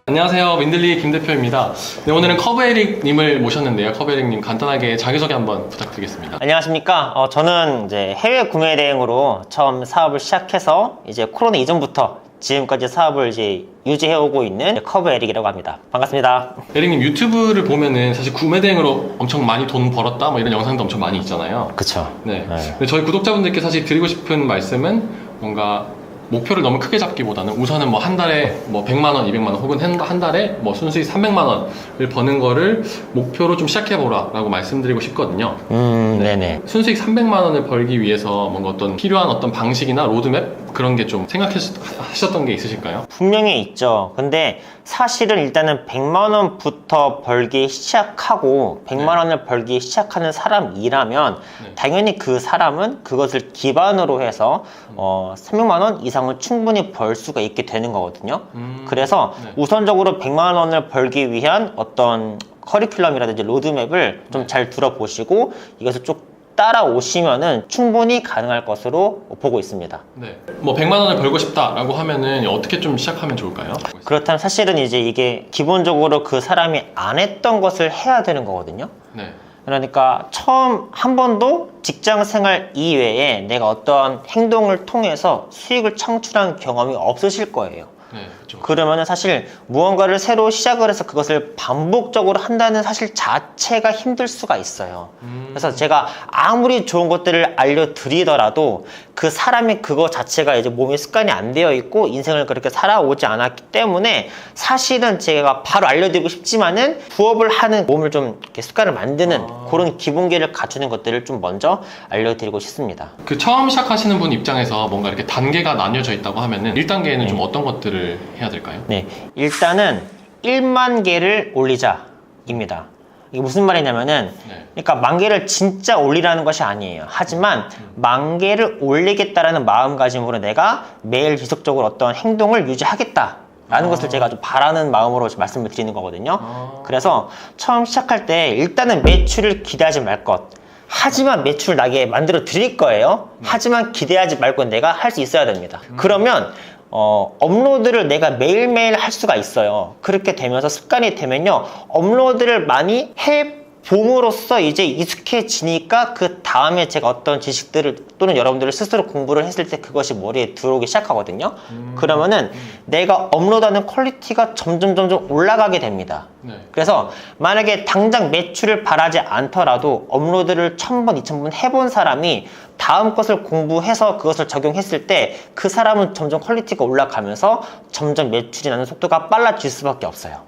안녕하세요. 민들리 김 대표입니다. 네, 오늘은 커브에릭님을 모셨는데요. 커브에릭님 간단하게 자기소개 한번 부탁드리겠습니다. 안녕하십니까. 저는 이제 해외 구매 대행으로 처음 사업을 시작해서 이제 코로나 이전부터 지금까지 사업을 이제 유지해오고 있는 커브에릭이라고 합니다. 반갑습니다. 에릭님 유튜브를 보면은 사실 구매 대행으로 엄청 많이 돈 벌었다 뭐 이런 영상도 엄청 많이 있잖아요. 그쵸. 네. 근데 저희 구독자분들께 사실 드리고 싶은 말씀은 뭔가 목표를 너무 크게 잡기보다는 우선은 뭐 한 달에 뭐 100만 원, 200만 원 혹은 한 달에 뭐 순수익 300만 원을 버는 거를 목표로 좀 시작해보라 라고 말씀드리고 싶거든요. 네네. 순수익 300만 원을 벌기 위해서 뭔가 어떤 필요한 어떤 방식이나 로드맵 그런 게 좀 생각하셨던 게 있으실까요? 분명히 있죠. 근데 사실은 일단은 100만 원부터 벌기 시작하고 100만 원을 벌기 시작하는 사람이라면 당연히 그 사람은 그것을 기반으로 해서 300만 원 이상을 충분히 벌 수가 있게 되는 거거든요. 그래서 우선적으로 100만 원을 벌기 위한 어떤 커리큘럼이라든지 로드맵을 좀 잘 들어보시고 이것을 쭉 따라오시면은 충분히 가능할 것으로 보고 있습니다. 네. 뭐 100만 원을 벌고 싶다라고 하면은 어떻게 좀 시작하면 좋을까요? 그렇다면 사실은 이제 이게 기본적으로 그 사람이 안 했던 것을 해야 되는 거거든요. 네. 그러니까 처음 한 번도 직장 생활 이외에 내가 어떤 행동을 통해서 수익을 창출한 경험이 없으실 거예요. 네, 그렇죠. 그러면은 사실 무언가를 새로 시작을 해서 그것을 반복적으로 한다는 사실 자체가 힘들 수가 있어요. 그래서 제가 아무리 좋은 것들을 알려드리더라도 그 사람이 그거 자체가 이제 몸에 습관이 안 되어 있고 인생을 그렇게 살아오지 않았기 때문에 사실은 제가 바로 알려드리고 싶지만은 부업을 하는 몸을 좀 이렇게 습관을 만드는 그런 기본기를 갖추는 것들을 좀 먼저 알려드리고 싶습니다. 그 처음 시작하시는 분 입장에서 뭔가 이렇게 단계가 나뉘어져 있다고 하면은 1단계에는 좀 어떤 것들을 해야 될까요? 네, 일단은 1만 개를 올리자입니다. 이게 무슨 말이냐면은 그러니까 10,000개를 진짜 올리라는 것이 아니에요. 하지만 10,000개를 올리겠다라는 마음가짐으로 내가 매일 지속적으로 어떤 행동을 유지하겠다라는 것을 제가 좀 바라는 마음으로 말씀을 드리는 거거든요. 그래서 처음 시작할 때 일단은 매출을 기대하지 말 것. 하지만 매출 나게 만들어 드릴 거예요. 하지만 기대하지 말고 내가 할 수 있어야 됩니다. 그러면 업로드를 내가 매일매일 할 수가 있어요. 그렇게 되면서 습관이 되면요, 업로드를 많이 해봄으로써 이제 익숙해지니까 그 다음에 제가 어떤 지식들을 또는 여러분들을 스스로 공부를 했을 때 그것이 머리에 들어오기 시작하거든요. 그러면은 내가 업로드하는 퀄리티가 점점 올라가게 됩니다. 그래서 만약에 당장 매출을 바라지 않더라도 업로드를 1,000번, 2,000번 해본 사람이 다음 것을 공부해서 그것을 적용했을 때 그 사람은 점점 퀄리티가 올라가면서 점점 매출이 나는 속도가 빨라질 수밖에 없어요.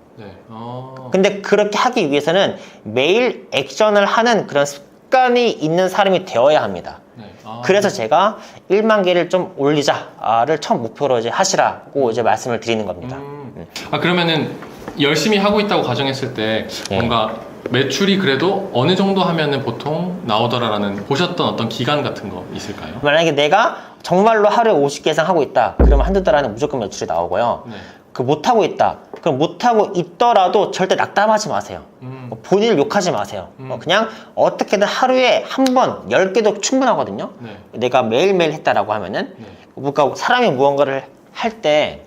근데 그렇게 하기 위해서는 매일 액션을 하는 그런 습관이 있는 사람이 되어야 합니다. 그래서 제가 1만 개를 좀 올리자를 처음 목표로 이제 하시라고 이제 말씀을 드리는 겁니다. 그러면은 열심히 하고 있다고 가정했을 때 뭔가 매출이 그래도 어느 정도 하면은 보통 나오더라라는 보셨던 어떤 기간 같은 거 있을까요? 만약에 내가 정말로 하루에 50개 이상 하고 있다, 그러면 한두 달 안에 무조건 매출이 나오고요. 그 못하고 있다, 그럼 못하고 있더라도 절대 낙담하지 마세요. 본인을 욕하지 마세요. 그냥 어떻게든 하루에 한 번, 10개도 충분하거든요. 네. 내가 매일매일 했다라고 하면은. 네. 그러니까 사람이 무언가를 할 때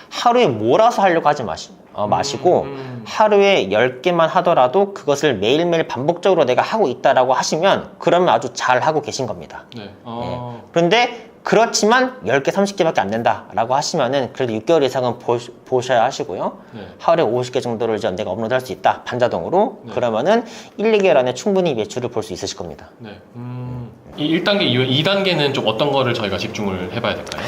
하루에 몰아서 하려고 하지 마시고 하루에 10개만 하더라도 그것을 매일매일 반복적으로 내가 하고 있다라고 하시면 그러면 아주 잘 하고 계신 겁니다. 네. 그런데 그렇지만 10개, 30개밖에 안 된다라고 하시면은 그래도 6개월 이상은 보셔야 하시고요. 네. 하루에 50개 정도를 이제 내가 업로드할 수 있다, 반자동으로. 네. 그러면은 1, 2개월 안에 충분히 매출을 볼 수 있으실 겁니다. 네. 이 1단계 이후에 2단계는 좀 어떤 거를 저희가 집중을 해봐야 될까요?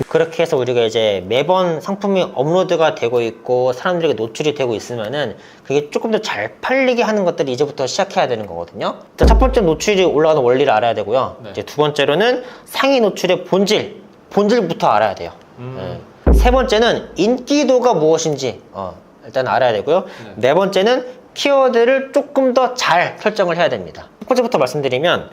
그렇게 해서 우리가 이제 매번 상품이 업로드가 되고 있고 사람들에게 노출이 되고 있으면은 그게 조금 더 잘 팔리게 하는 것들을 이제부터 시작해야 되는 거거든요. 첫 번째 노출이 올라가는 원리를 알아야 되고요. 네. 이제 두 번째로는 상위 노출의 본질부터 알아야 돼요. 세 번째는 인기도가 무엇인지 일단 알아야 되고요. 네 번째는 키워드를 조금 더 잘 설정을 해야 됩니다. 첫 번째부터 말씀드리면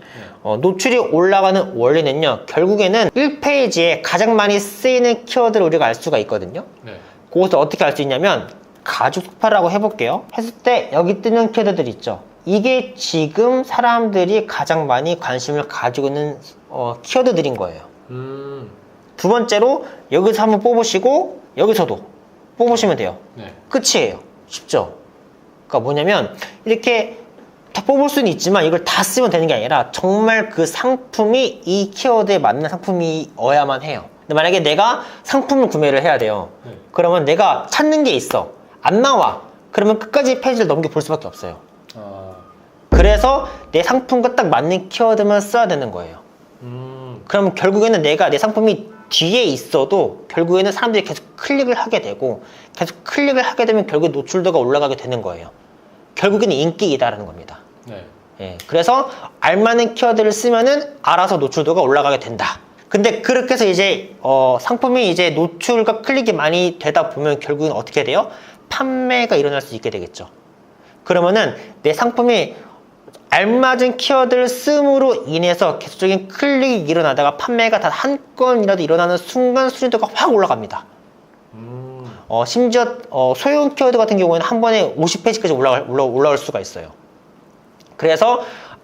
노출이 올라가는 원리는요, 결국에는 1페이지에 가장 많이 쓰이는 키워드를 우리가 알 수가 있거든요. 네. 그것을 어떻게 알 수 있냐면 가죽 소파라고 해볼게요. 했을 때 여기 뜨는 키워드들 있죠. 이게 지금 사람들이 가장 많이 관심을 가지고 있는 키워드들인 거예요. 두 번째로 여기서 한번 뽑으시고 여기서도 뽑으시면 돼요. 네. 끝이에요. 쉽죠? 그러니까 뭐냐면 이렇게 다 뽑을 수는 있지만 이걸 다 쓰면 되는 게 아니라 정말 그 상품이 이 키워드에 맞는 상품이어야만 해요. 근데 만약에 내가 상품을 구매를 해야 돼요. 네. 그러면 내가 찾는 게 있어. 안 나와. 그러면 끝까지 페이지를 넘겨 볼 수밖에 없어요. 그래서 내 상품과 딱 맞는 키워드만 써야 되는 거예요. 그러면 결국에는 내가 내 상품이 뒤에 있어도 결국에는 사람들이 계속 클릭을 하게 되고 계속 클릭을 하게 되면 결국 노출도가 올라가게 되는 거예요. 결국에는 인기이다라는 겁니다. 네. 예, 그래서 알맞은 키워드를 쓰면은 알아서 노출도가 올라가게 된다. 근데 그렇게 해서 이제 상품이 이제 노출과 클릭이 많이 되다 보면 결국은 어떻게 돼요? 판매가 일어날 수 있게 되겠죠. 그러면은 내 상품이 알맞은 키워드를 씀으로 인해서 계속적인 클릭이 일어나다가 판매가 단 한 건이라도 일어나는 순간 순위도가 확 올라갑니다. 심지어 소형 키워드 같은 경우에는 한 번에 50페이지까지 올라올 수가 있어요. 그래서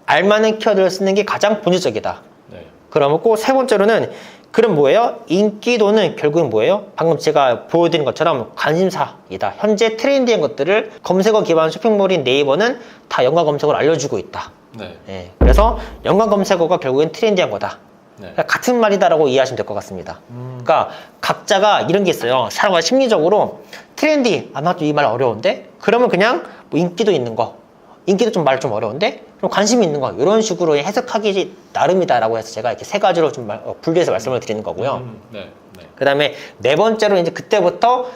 알맞은 키워드를 쓰는 게 가장 본질적이다. 네. 그러면 꼭 세 번째로는 그럼 뭐예요? 인기도는 결국은 뭐예요? 방금 제가 보여드린 것처럼 관심사이다. 현재 트렌디한 것들을 검색어 기반 쇼핑몰인 네이버는 다 연관 검색어를 알려주고 있다. 네. 예, 그래서 연관 검색어가 결국엔 트렌디한 거다. 네. 그러니까 같은 말이다라고 이해하시면 될 것 같습니다. 그러니까 각자가 이런 게 있어요. 사람과 심리적으로 트렌디, 나 좀 이 말 어려운데? 그러면 그냥 뭐 인기도 있는 거, 인기도 좀 말 좀 어려운데? 그럼 관심이 있는 거, 이런 식으로 해석하기 나름이다라고 해서 제가 이렇게 세 가지로 좀 분리해서 말씀을 드리는 거고요. 네. 네. 그 다음에 네 번째로 이제 그때부터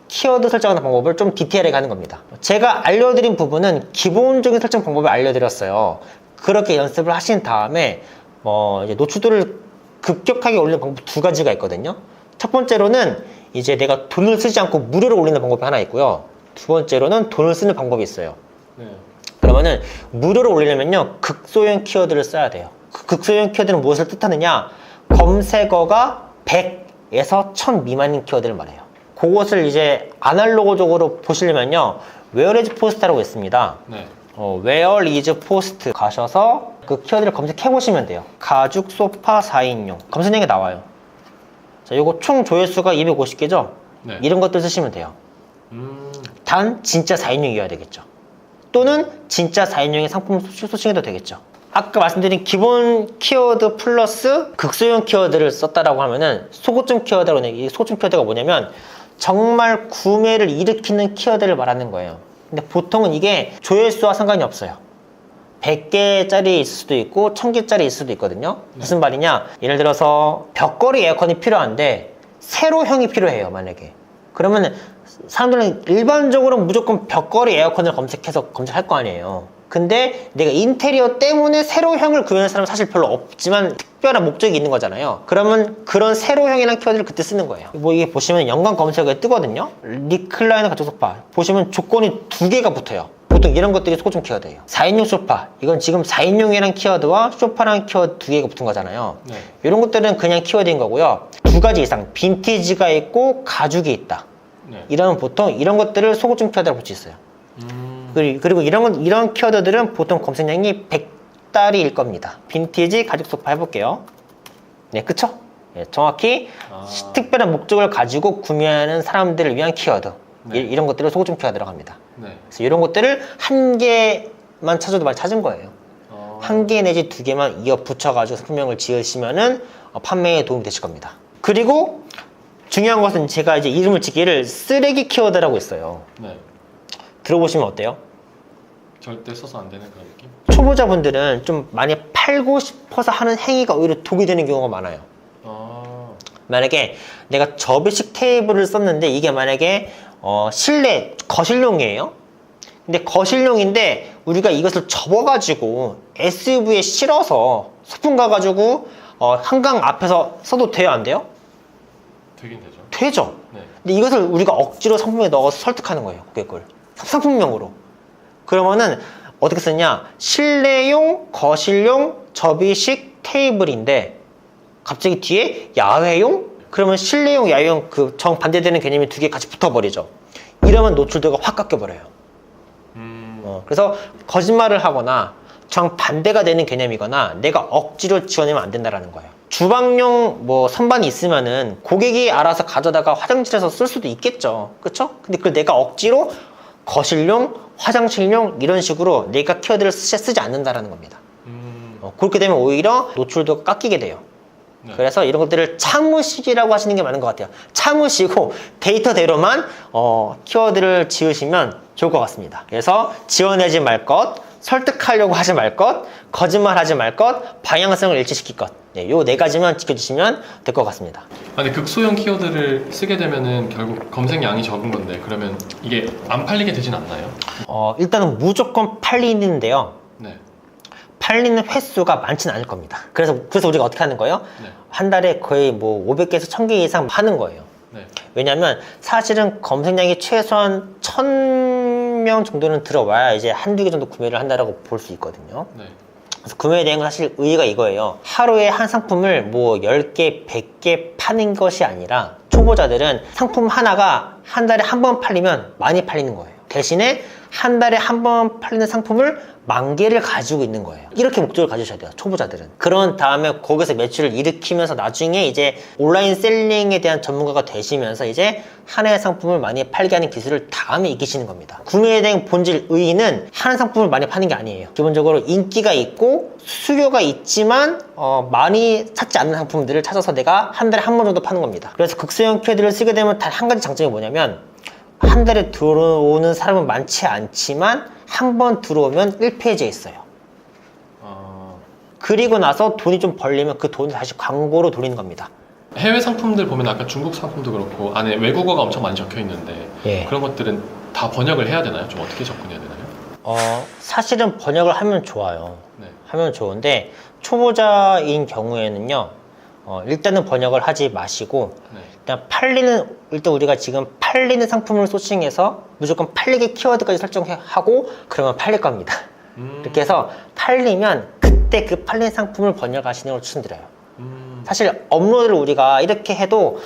키워드 설정하는 방법을 좀 디테일하게 하는 겁니다. 제가 알려드린 부분은 기본적인 설정 방법을 알려드렸어요. 그렇게 연습을 하신 다음에 이제 노출도를 급격하게 올리는 방법 두 가지가 있거든요. 첫 번째로는 이제 내가 돈을 쓰지 않고 무료로 올리는 방법이 하나 있고요. 두 번째로는 돈을 쓰는 방법이 있어요. 네. 그러면은 무료로 올리려면요, 극소형 키워드를 써야 돼요. 그 극소형 키워드는 무엇을 뜻하느냐? 검색어가 100에서 1000 미만인 키워드를 말해요. 그것을 이제 아날로그적으로 보시려면요, Where is Post라고 있습니다. 네. Where is Post 가셔서 그 키워드를 검색해 보시면 돼요. 가죽 소파 4인용 검색량이 나와요. 자, 요거 총 조회수가 250개죠? 네. 이런 것들 쓰시면 돼요. 단 진짜 4인용이어야 되겠죠. 또는 진짜 4인용의 상품 소싱해도 되겠죠. 아까 말씀드린 기본 키워드 플러스 극소형 키워드를 썼다라고 하면은 소고점 키워드라고 하는, 이 소고점 키워드가 뭐냐면 정말 구매를 일으키는 키워드를 말하는 거예요. 근데 보통은 이게 조회수와 상관이 없어요. 100개짜리 있을 수도 있고 1000개짜리 있을 수도 있거든요. 무슨 말이냐? 예를 들어서 벽걸이 에어컨이 필요한데 세로형이 필요해요, 만약에. 그러면 사람들은 일반적으로 무조건 벽걸이 에어컨을 검색할 거 아니에요. 근데 내가 인테리어 때문에 세로형을 구현할 사람은 사실 별로 없지만 특별한 목적이 있는 거잖아요. 그러면 그런 세로형이라는 키워드를 그때 쓰는 거예요. 뭐 이게 보시면 연관 검색어에 뜨거든요. 리클라이너 가죽 소파 보시면 조건이 2개가 붙어요. 보통 이런 것들이 소고점 키워드예요. 4인용 소파, 이건 지금 4인용이라는 키워드와 소파라는 키워드 2개가 붙은 거잖아요. 네. 이런 것들은 그냥 키워드인 거고요. 2가지 이상 빈티지가 있고 가죽이 있다. 네. 이러면 보통 이런 것들을 소고점 키워드라고 볼 수 있어요. 그리고 이런 키워드들은 보통 검색량이 100달러일 겁니다. 빈티지 가죽 소파 해볼게요. 네, 그쵸? 네, 정확히 특별한 목적을 가지고 구매하는 사람들을 위한 키워드. 네. 이런 것들을 소고점 키워드가 들어갑니다. 네. 그래서 이런 것들을 한 개만 찾아도 많이 찾은 거예요. 한 개 내지 두 개만 이어 붙여가지고 상품명을 지으시면은 판매에 도움이 되실 겁니다. 그리고 중요한 것은 제가 이제 이름을 짓기를 쓰레기 키워드라고 있어요. 네. 들어보시면 어때요? 절대 써서 안 되는 그런 느낌? 초보자분들은 좀 많이 팔고 싶어서 하는 행위가 오히려 독이 되는 경우가 많아요. 만약에 내가 접이식 테이블을 썼는데 이게 만약에 실내 거실용이에요. 근데 거실용인데 우리가 이것을 접어가지고 SUV에 실어서 소품 가가지고 한강 앞에서 써도 돼요, 안 돼요? 되긴 되죠. 되죠. 네. 근데 이것을 우리가 억지로 상품에 넣어서 설득하는 거예요, 고객을. 상품명으로. 그러면은 어떻게 쓰냐? 실내용, 거실용, 접이식 테이블인데 갑자기 뒤에 야외용? 그러면 실내용, 야외용 그 정반대되는 개념이 두 개 같이 붙어버리죠. 이러면 노출도가 확 깎여버려요. 그래서 거짓말을 하거나 정반대가 되는 개념이거나 내가 억지로 지어내면 안 된다는 거예요. 주방용 뭐 선반이 있으면은 고객이 알아서 가져다가 화장실에서 쓸 수도 있겠죠. 그쵸? 근데 그걸 내가 억지로 거실용, 화장실용 이런 식으로 내가 키워드를 쓰지 않는다는 겁니다. 그렇게 되면 오히려 노출도가 깎이게 돼요. 네. 그래서 이런 것들을 참으시기라고 하시는 게 맞는 것 같아요. 참으시고 데이터대로만 키워드를 지으시면 좋을 것 같습니다. 그래서 지어내지 말 것, 설득하려고 하지 말 것, 거짓말하지 말 것, 방향성을 일치시킬 것. 네, 요 네 가지만 지켜주시면 될 것 같습니다. 근데 극소형 키워드를 쓰게 되면은 결국 검색량이 적은 건데 그러면 이게 안 팔리게 되진 않나요? 일단은 무조건 팔리는데요. 네. 팔리는 횟수가 많지는 않을 겁니다. 그래서 우리가 어떻게 하는 거예요? 네. 한 달에 거의 뭐 500개에서 1000개 이상 하는 거예요. 네. 왜냐면 사실은 검색량이 최소한 1000명 정도는 들어와야 이제 한두 개 정도 구매를 한다라고 볼 수 있거든요. 네. 그래서 구매에 대한 건 사실 의의가 이거예요. 하루에 한 상품을 뭐 10개, 100개 파는 것이 아니라 초보자들은 상품 하나가 한 달에 한 번 팔리면 많이 팔리는 거예요. 대신에 한 달에 한 번 팔리는 상품을 10,000개를 가지고 있는 거예요. 이렇게 목적을 가지셔야 돼요, 초보자들은. 그런 다음에 거기서 매출을 일으키면서 나중에 이제 온라인 셀링에 대한 전문가가 되시면서 이제 하나의 상품을 많이 팔게 하는 기술을 다음에 익히시는 겁니다. 구매에 대한 본질 의의는 하나의 상품을 많이 파는 게 아니에요. 기본적으로 인기가 있고 수요가 있지만 많이 찾지 않는 상품들을 찾아서 내가 한 달에 한 번 정도 파는 겁니다. 그래서 극소형 키워드를 쓰게 되면 단 한 가지 장점이 뭐냐면 한 달에 들어오는 사람은 많지 않지만 한 번 들어오면 1페이지에 있어요. 그리고 나서 돈이 좀 벌리면 그 돈을 다시 광고로 돌리는 겁니다. 해외 상품들 보면 아까 중국 상품도 그렇고 안에 외국어가 엄청 많이 적혀 있는데 예. 그런 것들은 다 번역을 해야 되나요? 좀 어떻게 접근해야 되나요? 사실은 번역을 하면 좋아요. 네. 하면 좋은데 초보자인 경우에는요. 일단은 번역을 하지 마시고 네. 일단 우리가 지금 팔리는 상품을 소싱해서 무조건 팔리게 키워드까지 설정하고 그러면 팔릴 겁니다. 이렇게 해서 팔리면 그때 그 팔린 상품을 번역하시는 걸 추천드려요. 사실 업로드를 우리가 이렇게 해도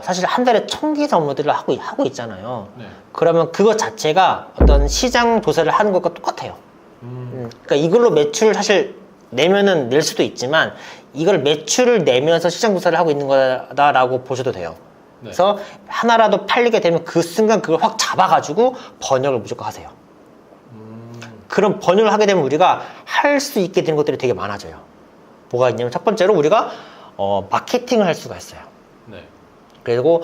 사실 한 달에 1000개 이상 업로드를 하고 있잖아요. 네. 그러면 그것 자체가 어떤 시장 조사를 하는 것과 똑같아요. 그러니까 이걸로 매출을 사실 내면은 낼 수도 있지만 이걸 매출을 내면서 시장 조사를 하고 있는 거다라고 보셔도 돼요. 네. 그래서 하나라도 팔리게 되면 그 순간 그걸 확 잡아가지고 번역을 무조건 하세요. 그럼 번역을 하게 되면 우리가 할 수 있게 되는 것들이 되게 많아져요. 뭐가 있냐면 첫 번째로 우리가 마케팅을 할 수가 있어요. 네. 그리고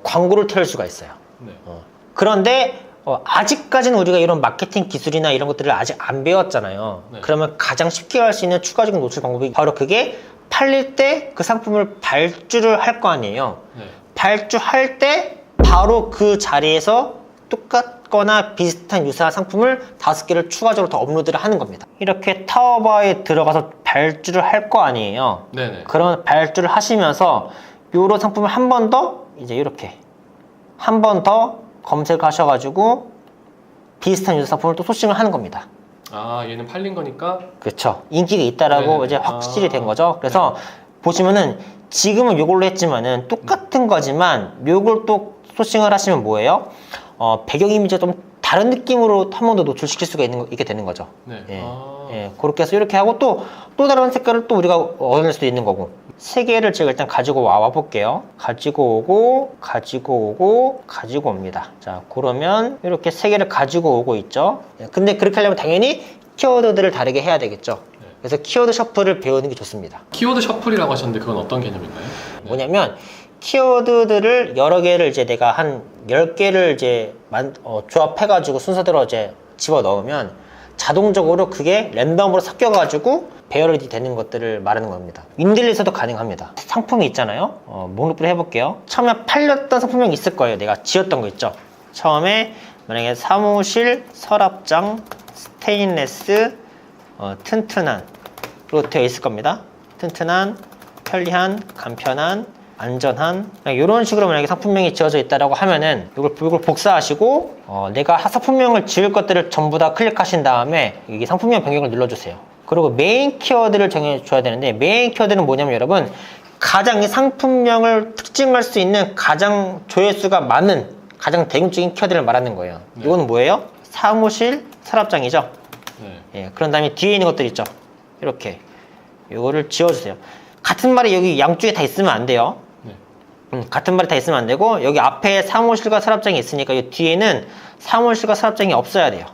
광고를 틀 수가 있어요. 네. 그런데 아직까지는 우리가 이런 마케팅 기술이나 이런 것들을 아직 안 배웠잖아요. 네. 그러면 가장 쉽게 할 수 있는 추가적인 노출 방법이 바로 그게 팔릴 때 그 상품을 발주를 할 거 아니에요. 네. 발주할 때 바로 그 자리에서 똑같거나 비슷한 유사한 상품을 5개를 추가적으로 더 업로드를 하는 겁니다. 이렇게 타워바에 들어가서 발주를 할 거 아니에요. 네네. 그런 발주를 하시면서 이런 상품을 한 번 더 이제 이렇게 한 번 더 검색하셔가지고 비슷한 유사 상품을 또 소싱을 하는 겁니다. 아, 얘는 팔린 거니까. 그렇죠. 인기가 있다라고 네네. 이제 확실히 된 거죠. 그래서 보시면은 지금은 이걸로 했지만은 똑같은 거지만 이걸 또 소싱을 하시면 뭐예요? 배경 이미지가 좀 다른 느낌으로 한 번 더 노출시킬 수가 있게 되는 거죠. 네. 예. 아. 예, 그렇게 해서 이렇게 하고 또 다른 색깔을 또 우리가 얻어낼 수도 있는 거고. 세 개를 제가 일단 가지고 와 볼게요. 가지고 옵니다. 자, 그러면 이렇게 세 개를 가지고 오고 있죠. 예, 근데 그렇게 하려면 당연히 키워드들을 다르게 해야 되겠죠. 그래서 키워드 셔플을 배우는 게 좋습니다. 키워드 셔플이라고 하셨는데 그건 어떤 개념인가요? 뭐냐면 키워드들을 여러 개를 이제 내가 한 10개를 이제 조합해가지고 순서대로 이제 집어 넣으면 자동적으로 그게 랜덤으로 섞여가지고 배열이 되는 것들을 말하는 겁니다. 윈들리에서도 가능합니다. 상품이 있잖아요. 목록부터 해볼게요. 처음에 팔렸던 상품명이 있을 거예요. 내가 지었던 거 있죠. 처음에 만약에 사무실 서랍장 스테인레스 튼튼한로 되어 있을 겁니다. 튼튼한, 편리한, 간편한, 안전한, 이런 식으로 만약에 상품명이 지어져 있다라고 하면은 이걸 복사하시고 내가 상품명을 지을 것들을 전부 다 클릭하신 다음에 여기 상품명 변경을 눌러주세요. 그리고 메인 키워드를 정해줘야 되는데, 메인 키워드는 뭐냐면 여러분, 가장 이 상품명을 특징할 수 있는 가장 조회수가 많은 가장 대중적인 키워드를 말하는 거예요. 네. 이거는 뭐예요? 사무실 서랍장이죠. 네. 예, 그런 다음에 뒤에 있는 것들 있죠. 이렇게 이거를 지워주세요. 같은 말이 여기 양쪽에 다 있으면 안 돼요. 네. 같은 말이 다 있으면 안 되고, 여기 앞에 사무실과 서랍장이 있으니까 이 뒤에는 사무실과 서랍장이 없어야 돼요.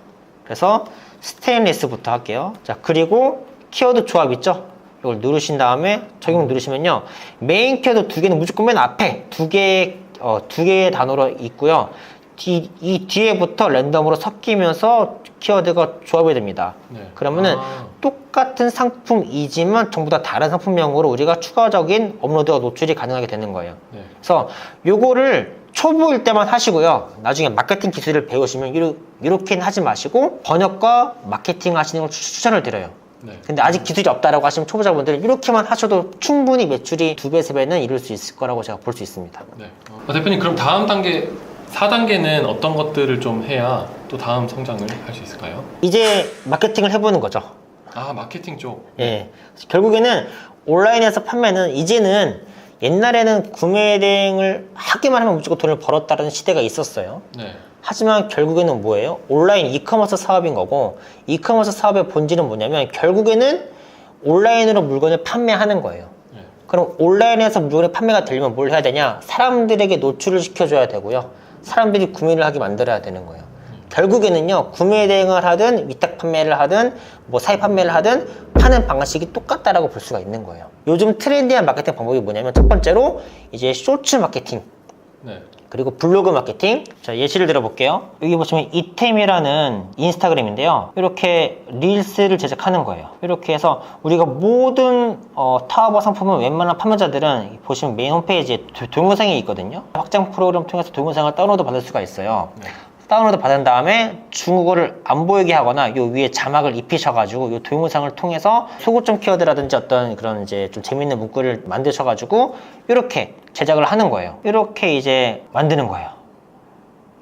그래서 스테인리스부터 할게요. 자, 그리고 키워드 조합 있죠? 이걸 누르신 다음에 적용 누르시면요, 메인 키워드 두 개는 무조건 맨 앞에 두 개의 단어로 있고요. 이 뒤에부터 랜덤으로 섞이면서 키워드가 조합이 됩니다. 네. 그러면은 똑같은 상품이지만 전부 다 다른 상품명으로 우리가 추가적인 업로드와 노출이 가능하게 되는 거예요. 네. 그래서 요거를 초보일 때만 하시고요. 나중에 마케팅 기술을 배우시면 이렇게는 하지 마시고 번역과 마케팅 하시는 걸 추천을 드려요. 네. 근데 아직 기술이 없다라고 하시면 초보자분들은 이렇게만 하셔도 충분히 매출이 2배, 3배는 이룰 수 있을 거라고 제가 볼 수 있습니다. 네. 대표님, 그럼 다음 단계 4단계는 어떤 것들을 좀 해야 또 다음 성장을 할 수 있을까요? 이제 마케팅을 해보는 거죠. 아, 마케팅 쪽. 예. 결국에는 온라인에서 판매는 이제는, 옛날에는 구매 대행을 하기만 하면 무조건 돈을 벌었다는 시대가 있었어요. 네. 하지만 결국에는 뭐예요? 온라인 이커머스 사업인 거고, 이커머스 사업의 본질은 뭐냐면 결국에는 온라인으로 물건을 판매하는 거예요. 네. 그럼 온라인에서 물건이 판매가 되려면 뭘 해야 되냐? 사람들에게 노출을 시켜줘야 되고요. 사람들이 구매를 하게 만들어야 되는 거예요. 결국에는요, 구매 대행을 하든 위탁 판매를 하든 뭐 사입 판매를 하든 파는 방식이 똑같다라고 볼 수가 있는 거예요. 요즘 트렌디한 마케팅 방법이 뭐냐면, 첫 번째로 이제 쇼츠 마케팅, 네. 그리고 블로그 마케팅. 자, 예시를 들어볼게요. 여기 보시면 이템이라는 인스타그램인데요, 이렇게 릴스를 제작하는 거예요. 이렇게 해서 우리가 모든 타워버 상품은 웬만한 판매자들은 보시면 메인 홈페이지에 동영상이 있거든요. 확장 프로그램 통해서 동영상을 다운로드 받을 수가 있어요. 네. 다운로드 받은 다음에 중국어를 안 보이게 하거나 요 위에 자막을 입히셔가지고 요 동영상을 통해서 소고점 키워드라든지 어떤 그런 이제 좀 재밌는 문구를 만드셔가지고 이렇게 제작을 하는 거예요. 이렇게 이제 만드는 거예요.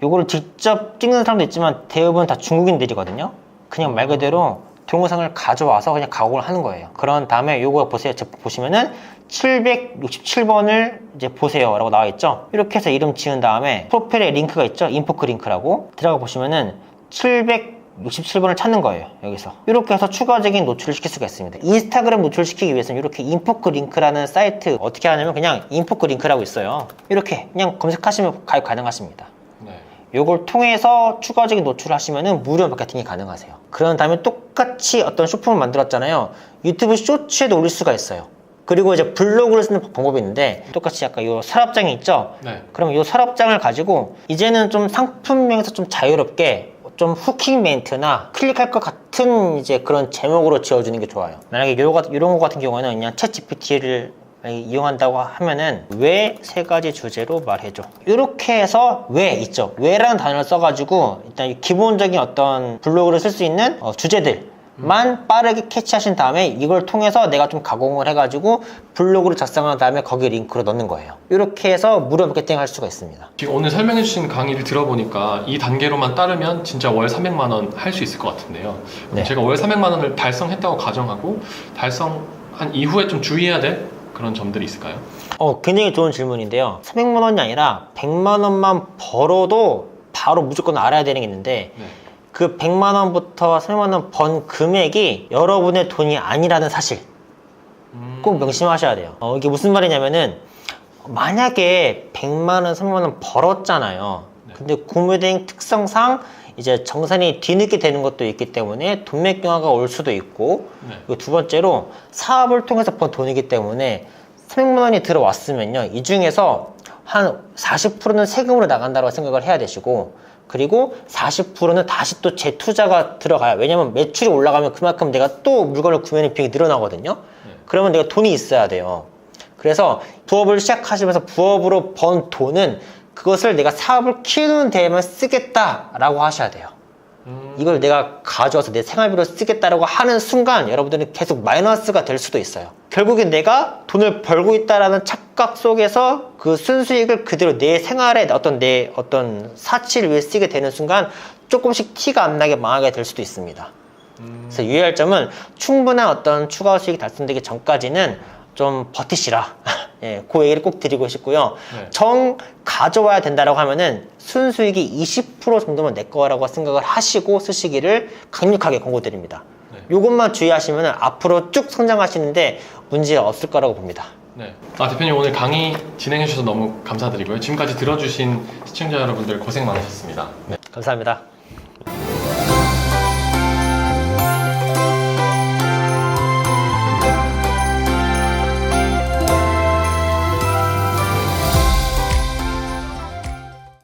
요거를 직접 찍는 사람도 있지만 대부분 다 중국인들이거든요. 그냥 말 그대로 동영상을 가져와서 그냥 가공을 하는 거예요. 그런 다음에 요거 보세요. 보시면은 767번을 이제 보세요 라고 나와 있죠. 이렇게 해서 이름 지은 다음에 프로필에 링크가 있죠. 인포크 링크라고 들어가 보시면은 767번을 찾는 거예요. 여기서 이렇게 해서 추가적인 노출을 시킬 수가 있습니다. 인스타그램 노출시키기 위해서는 이렇게 인포크 링크라는 사이트 어떻게 하냐면, 그냥 인포크 링크라고 있어요. 이렇게 그냥 검색하시면 가입 가능하십니다. 네. 요걸 통해서 추가적인 노출을 하시면은 무료 마케팅이 가능하세요. 그런 다음에 똑같이 어떤 쇼핑을 만들었잖아요. 유튜브 쇼츠에도 올릴 수가 있어요. 그리고 이제 블로그를 쓰는 방법이 있는데, 똑같이 약간 요 서랍장이 있죠? 네. 그럼 요 서랍장을 가지고 이제는 좀 상품명에서 좀 자유롭게 좀 후킹 멘트나 클릭할 것 같은 이제 그런 제목으로 지어주는 게 좋아요. 만약에 이런 거 같은 경우에는 그냥 챗 GPT를 이용한다고 하면은 왜 세 가지 주제로 말해줘. 이렇게 해서 왜 있죠. 왜라는 단어를 써가지고 일단 기본적인 어떤 블로그를 쓸 수 있는 주제들만 빠르게 캐치하신 다음에 이걸 통해서 내가 좀 가공을 해가지고 블로그를 작성한 다음에 거기에 링크로 넣는 거예요. 이렇게 해서 무료 마케팅 할 수가 있습니다. 지금 오늘 설명해 주신 강의를 들어보니까 이 단계로만 따르면 진짜 월 300만 원 할 수 있을 것 같은데요. 네. 제가 월 300만 원을 달성했다고 가정하고 달성한 이후에 좀 주의해야 될 그런 점들이 있을까요? 굉장히 좋은 질문인데요. 300만 원이 아니라 100만 원만 벌어도 바로 무조건 알아야 되는 게 있는데 네. 그 100만 원부터 300만 원 번 금액이 여러분의 돈이 아니라는 사실 꼭 명심하셔야 돼요. 이게 무슨 말이냐면은 만약에 100만 원, 300만 원 벌었잖아요. 근데 국무대행 특성상 이제 정산이 뒤늦게 되는 것도 있기 때문에 돈맥 경화가 올 수도 있고 그리고 두 번째로 사업을 통해서 번 돈이기 때문에 300만 원이 들어왔으면요. 이 중에서 한 40%는 세금으로 나간다고 생각을 해야 되시고 그리고 40%는 다시 또 재투자가 들어가요. 왜냐면 매출이 올라가면 그만큼 내가 또 물건을 구매하는 비용이 늘어나거든요. 그러면 내가 돈이 있어야 돼요. 그래서 부업을 시작하시면서 부업으로 번 돈은 그것을 내가 사업을 키우는 데에만 쓰겠다라고 하셔야 돼요. 이걸 내가 가져와서 내 생활비로 쓰겠다라고 하는 순간 여러분들은 계속 마이너스가 될 수도 있어요. 결국엔 내가 돈을 벌고 있다라는 착각 속에서 그 순수익을 그대로 내 생활에 내 어떤 사치를 위해 쓰게 되는 순간 조금씩 티가 안 나게 망하게 될 수도 있습니다. 그래서 유의할 점은 충분한 어떤 추가 수익이 달성되기 전까지는 좀 버티시라. 예, 그 얘기를 꼭 드리고 싶고요. 정 가져와야 된다라고 하면은 순수익이 20% 정도면 내 거라고 생각을 하시고 쓰시기를 강력하게 권고드립니다. 요것만 주의하시면 앞으로 쭉 성장하시는데 문제 없을 거라고 봅니다. 네. 대표님 오늘 강의 진행해 주셔서 너무 감사드리고요. 지금까지 들어주신 시청자 여러분들 고생 많으셨습니다. 감사합니다.